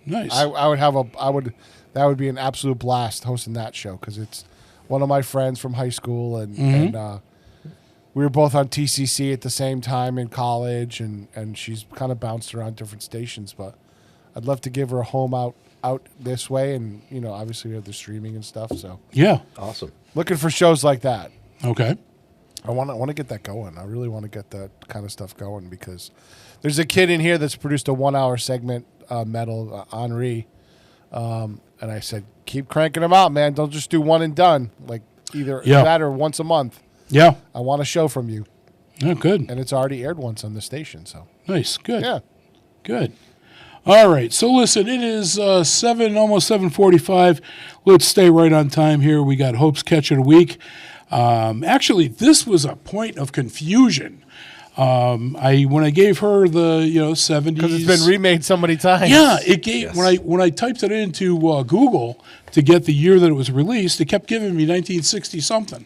Nice. That would be an absolute blast hosting that show, because it's one of my friends from high school, and we were both on TCC at the same time in college, and she's kind of bounced around different stations, but I'd love to give her a home out this way, and obviously we have the streaming and stuff. So yeah, awesome. Looking for shows like that. Okay. I want to get that going. I really want to get that kind of stuff going, because there's a kid in here that's produced a 1-hour segment, metal, Henri, and I said, keep cranking them out, man. Don't just do one and done, like either that or once a month. Yeah. I want a show from you. Oh, good. And it's already aired once on the station, so. Nice. Good. Yeah. Good. All right. So listen, it is almost 7:45. Let's stay right on time here. We got Hope's Catch of the Week. Actually, this was a point of confusion. When I gave her the 70s, because it's been remade so many times. Yeah, it gave when I typed it into Google to get the year that it was released, it kept giving me 1960 something,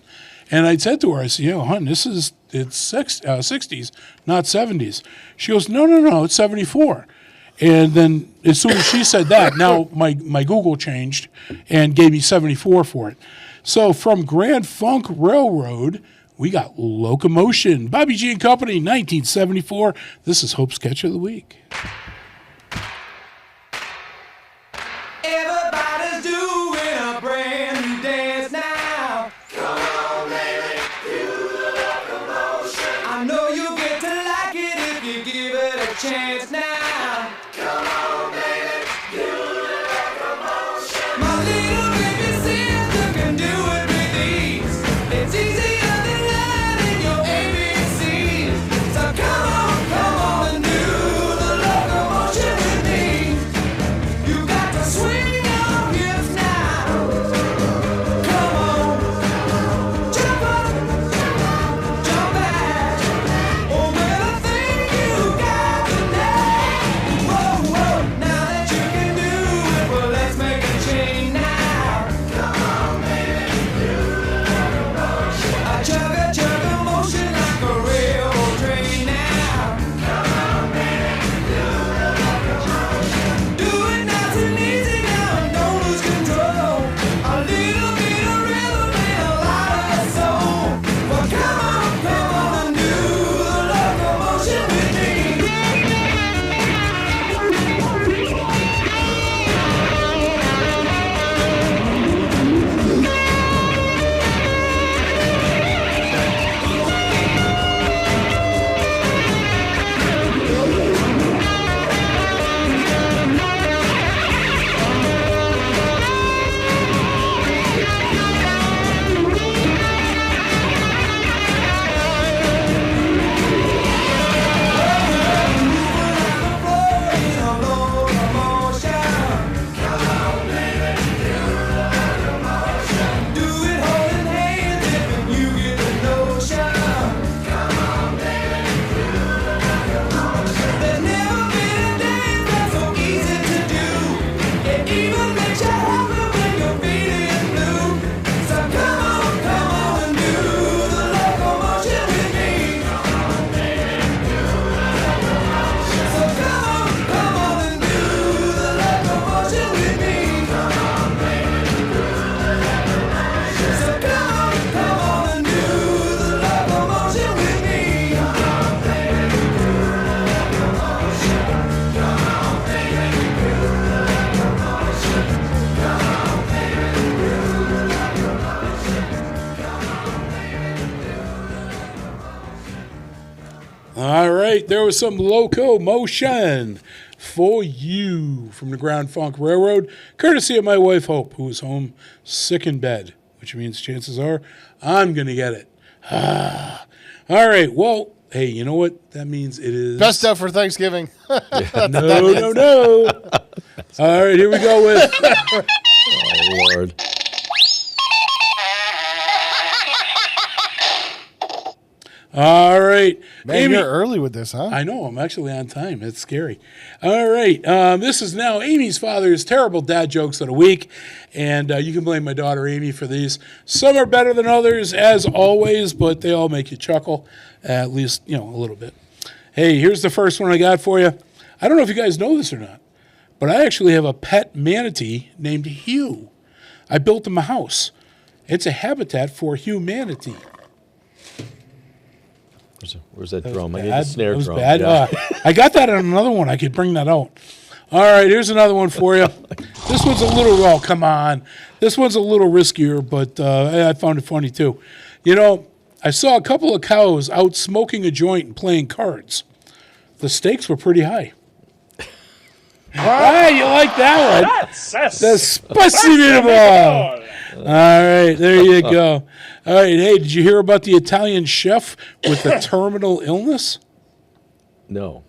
and I said to her, I said, hon, it's 60s, not 70s. She goes, no, it's 74. And then as soon as she said that, now my Google changed and gave me 74 for it. So from Grand Funk Railroad, we got Locomotion, Bobby G and Company, 1974. This is Hope's Catch of the Week. Everybody's doing a brand new dance now. chance now. Come on, baby, do the locomotion. My little baby sister can do it with ease. It's easier than learning your ABCs. So come on and do the locomotion with me. You got to swing your hips now. Come on, jump up, jump back. Oh, well, I think you got the knack. Whoa, whoa, now that you can do it, well, let's make a change now. Come on, baby, do the locomotion. I chug a motion like a railroad train now. Come on, baby, do the locomotion. Do it nice and easy now, don't lose control. A little bit of rhythm and a lot of soul. Well, come on and do the locomotion with me. All right, there was some locomotion for you from the Ground Funk Railroad, courtesy of my wife Hope, who is home sick in bed, which means chances are I'm going to get it. All right, well, hey, you know what? That means it is... Best stuff for Thanksgiving. No. All right, here we go with... Oh, Lord. All right. Man, Amy, you're early with this, huh? I know. I'm actually on time. It's scary. All right. This is now Amy's father's terrible dad jokes of the week. And you can blame my daughter Amy for these. Some are better than others, as always, but they all make you chuckle, at least, a little bit. Hey, here's the first one I got for you. I don't know if you guys know this or not, but I actually have a pet manatee named Hugh. I built him a house. It's a habitat for humanity. Where's that drum? I need a snare drum. Bad. Yeah. I got that on another one. I could bring that out. All right, here's another one for you. This one's a little raw. Come on. This one's a little riskier, but I found it funny too. I saw a couple of cows out smoking a joint and playing cards. The stakes were pretty high. Ah, you like that one? That's Despacito. All right, there you go. All right, hey, did you hear about the Italian chef with a terminal illness? No.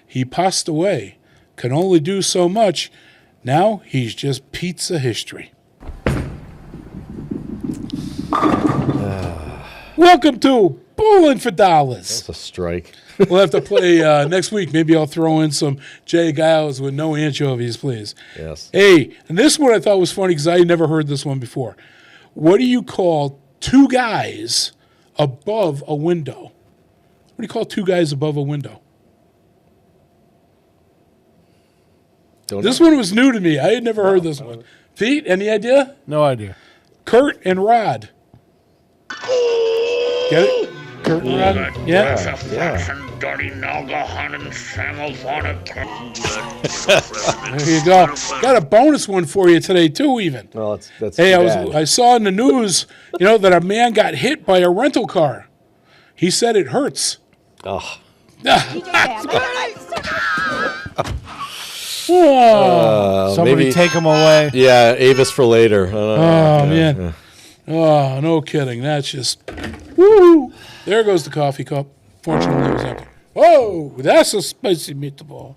He passed away. Can only do so much. Now he's just pizza history. Welcome to Bowling for Dollars. That's a strike. We'll have to play next week. Maybe I'll throw in some Jay Giles with no anchovies, please. Yes. Hey, and this one I thought was funny because I had never heard this one before. What do you call two guys above a window? What do you call two guys above a window? This one was new to me. I had never heard this one. Pete, any idea? No idea. Kurt and Rod. Get it? Kurt and Rod? Yeah. There you go. Got a bonus one for you today too, even. Well, that's hey, I saw in the news, that a man got hit by a rental car. He said it hurts. Oh. Somebody maybe, take him away. Yeah, Avis for later. Oh, man. Yeah. Oh, no kidding. That's just, woo! There goes the coffee cup. Fortunately, it was empty. Whoa, that's a spicy meatball.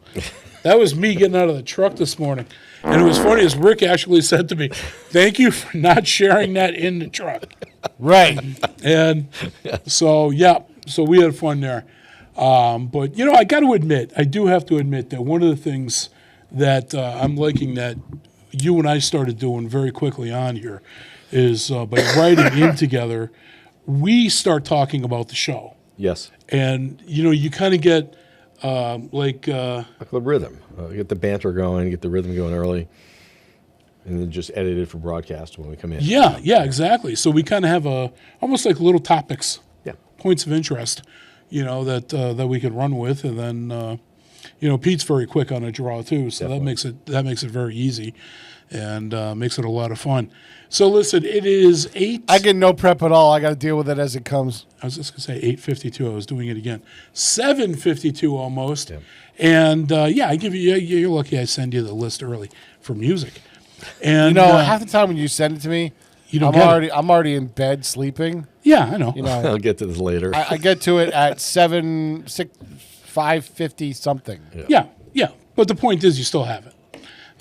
That was me getting out of the truck this morning. And it was funny as Rick actually said to me, thank you for not sharing that in the truck. Right. And so, yeah, so we had fun there. But, I got to admit, I do have to admit that one of the things that I'm liking that you and I started doing very quickly on here is by writing in together, we start talking about the show. Yes. And, you kind of get like the rhythm. Get the banter going, get the rhythm going early, and then just edit it for broadcast when we come in. Yeah, exactly. So we kind of have almost like little topics, points of interest, that we could run with, and then Pete's very quick on a draw too, so Definitely. that makes it very easy, and makes it a lot of fun. So listen, it is 8. I get no prep at all. I got to deal with it as it comes. I was just gonna say 8:52. I was doing it again. 7:52 almost, and I give you. You're lucky. I send you the list early for music, and half the time when you send it to me, I'm already in bed sleeping. Yeah, I know. I'll get to this later. I get to it at 5:50 something. Yeah. But the point is, you still have it.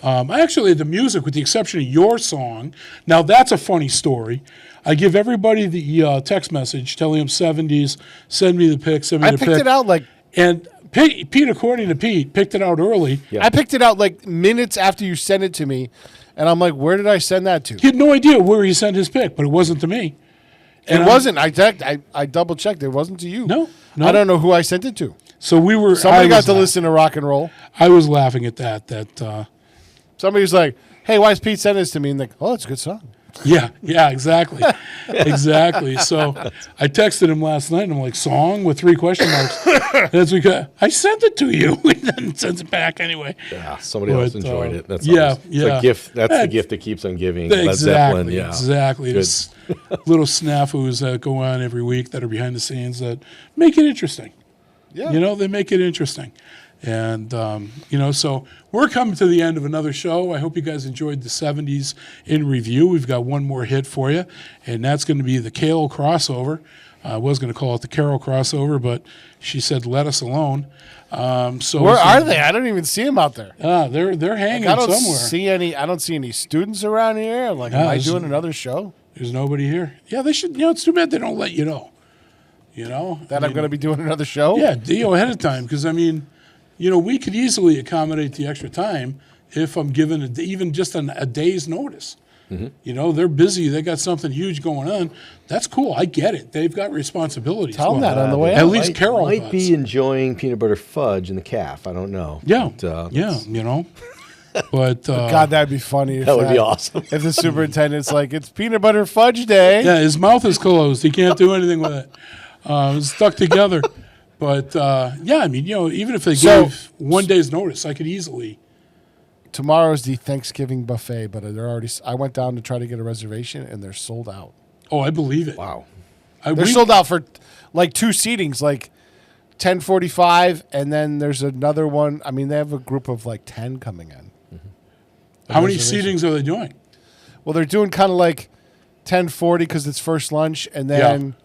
Actually, the music, with the exception of your song, now that's a funny story. I give everybody the text message telling them 70s, send me the pic, I picked it out and Pete, according to Pete, picked it out early. Yeah. I picked it out like minutes after you sent it to me, and I'm like, where did I send that to? He had no idea where he sent his pic, but it wasn't to me. And it wasn't. I double checked. It wasn't to you. No. I don't know who I sent it to. So somebody got to listen to rock and roll. I was laughing at that. Somebody was like, hey, why is Pete sending this to me? And like, oh, it's a good song. Yeah, exactly. Exactly. So I texted him last night, and I'm like, song with 3 question marks. That's because I sent it to you, and then sends it back anyway. Yeah, somebody else enjoyed it. That's a gift. That's the gift that keeps on giving. Exactly. There's little snafus that go on every week that are behind the scenes that make it interesting. Yeah. They make it interesting. And, so we're coming to the end of another show. I hope you guys enjoyed the 70s in review. We've got one more hit for you, and that's going to be the Kale crossover. I was going to call it the Carol crossover, but she said, let us alone. So where are they? I don't even see them out there. They're hanging somewhere. I don't see any students around here. Am I doing another show? There's nobody here. Yeah, they should. It's too bad they don't let you know. I'm going to be doing another show? Yeah, ahead of time, because, we could easily accommodate the extra time if I'm given even just a day's notice. Mm-hmm. They're busy. They got something huge going on. That's cool. I get it. They've got responsibilities. Tell them that on the way out. At least Carol might be enjoying peanut butter fudge in the calf. I don't know. Yeah, But God, that'd be funny. That would be awesome. If the superintendent's like, it's peanut butter fudge day. Yeah, his mouth is closed. He can't do anything with it. It's stuck together. But, even if they gave 1 day's notice, I could easily. Tomorrow's the Thanksgiving buffet, but I went down to try to get a reservation, and they're sold out. Oh, I believe it. Wow. They're sold out for, 2 seatings, 10:45, and then there's another one. I mean, they have a group of, 10 coming in. Mm-hmm. How many seatings are they doing? Well, they're doing kind of 10:40 because it's first lunch, and then,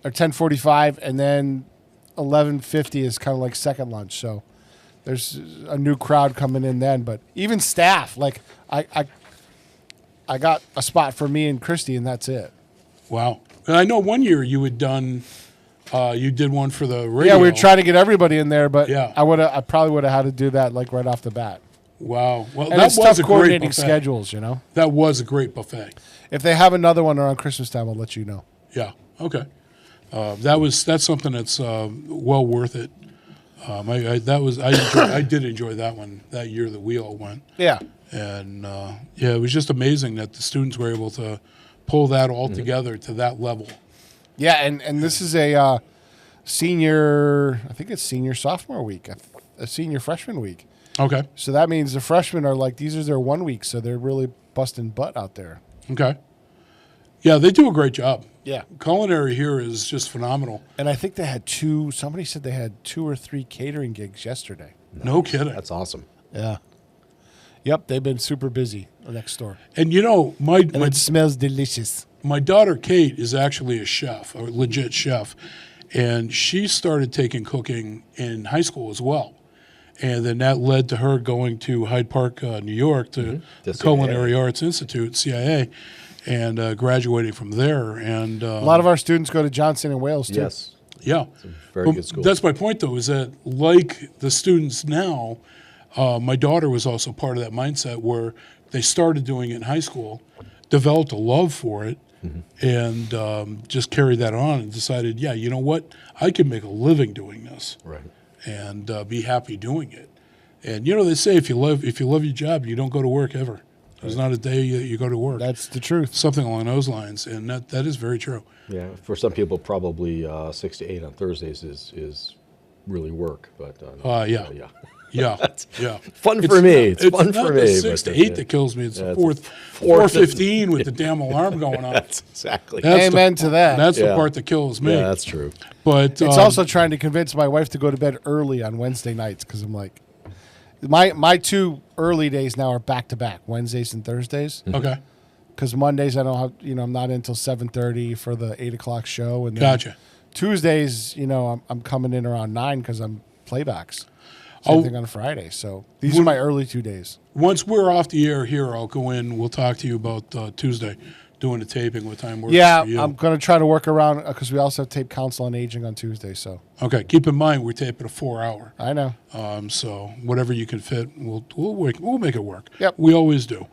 or 10:45, and then 11:50 is kind of second lunch. So there's a new crowd coming in then. But even staff, I got a spot for me and Christy, and that's it. Wow. And I know one year you had done, you did one for the radio. Yeah, we were trying to get everybody in there, but I probably would have had to do that right off the bat. Wow. Well, and that it's was tough a coordinating great buffet. schedules, That was a great buffet. If they have another one around Christmas time, I'll let you know. Yeah. Okay. That's something that's well worth it. I did enjoy that one that year that we all went. Yeah. And it was just amazing that the students were able to pull that all together to that level. Yeah, and this is a senior, I think it's senior sophomore week, a senior freshman week. Okay. So that means the freshmen are these are their 1 week, so they're really busting butt out there. Okay. Yeah, they do a great job. Yeah. Culinary here is just phenomenal. And I think they had somebody said they had 2 or 3 catering gigs yesterday. Nice. No kidding. That's awesome. Yeah. Yep, they've been super busy next door. And it smells delicious. My daughter Kate is actually a chef, a legit chef, and she started taking cooking in high school as well. And then that led to her going to Hyde Park, New York, to the Culinary Arts Institute, CIA, and graduating from there. And a lot of our students go to Johnson and Wales, too. Yes. Yeah. It's a very good school. That's my point, though, is that like the students now, my daughter was also part of that mindset where they started doing it in high school, developed a love for it, and just carried that on and decided, yeah, you know what? I can make a living doing this. Right. And be happy doing it. And, they say if you love your job, you don't go to work ever. There's not a day you go to work. That's the truth. Something along those lines, and that is very true. Yeah, for some people, probably 6 to 8 on Thursdays is really work. But yeah. Yeah. Fun for me. It's fun for me. It's not the 6 to 8 that kills me. It's the 4:15 with the damn alarm going on. That's exactly. Amen to that. That's the part that kills me. Yeah, that's true. But it's also trying to convince my wife to go to bed early on Wednesday nights because I'm like, my 2 early days now are back to back, Wednesdays and Thursdays. Okay. Because Mondays I don't have, I'm not in until 7:30 for the 8 o'clock show, and then gotcha. Tuesdays, I'm coming in around 9 because I'm playbacks. Same thing on Friday. So these are my early 2 days. Once we're off the air here, I'll go in. We'll talk to you about Tuesday, doing the taping. What time works for you? I'm going to try to work around because we also have tape Council on Aging on Tuesday. So okay, keep in mind we're taping a 4-hour. I know. So whatever you can fit, we'll make it work. Yep, we always do.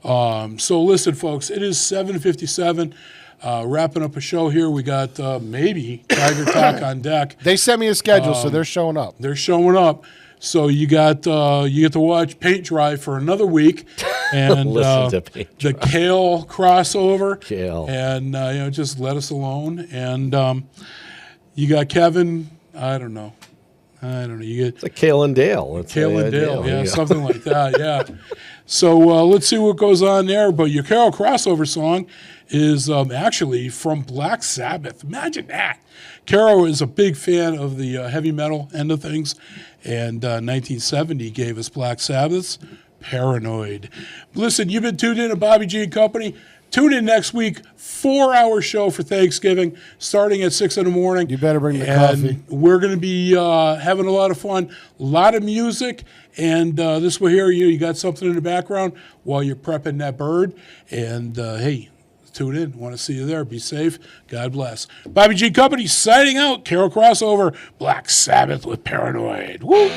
So listen, folks, it is 7:57. Wrapping up a show here. We got maybe Tiger Talk on deck. They sent me a schedule, so they're showing up. They're showing up. So you get to watch paint dry for another week, and the Kale crossover. Kale, and just let us alone. And you got Kevin. I don't know. You get it's like Kale and Dale. Kale and Dale, yeah, something like that. Yeah. So let's see what goes on there. But your Carol crossover song is actually from Black Sabbath. Imagine that. Carol is a big fan of the heavy metal end of things, and 1970 gave us Black Sabbath's Paranoid. Listen, you've been tuned in to Bobby G and Company. Tune in next week, 4-hour show for Thanksgiving, starting at 6 in the morning. You better bring the coffee. We're going to be having a lot of fun, a lot of music, and this will hear you. You got something in the background while you're prepping that bird. And, hey, tune in. Want to see you there. Be safe. God bless. Bobby G Company signing out. Carol Crossover, Black Sabbath with Paranoid. Woo!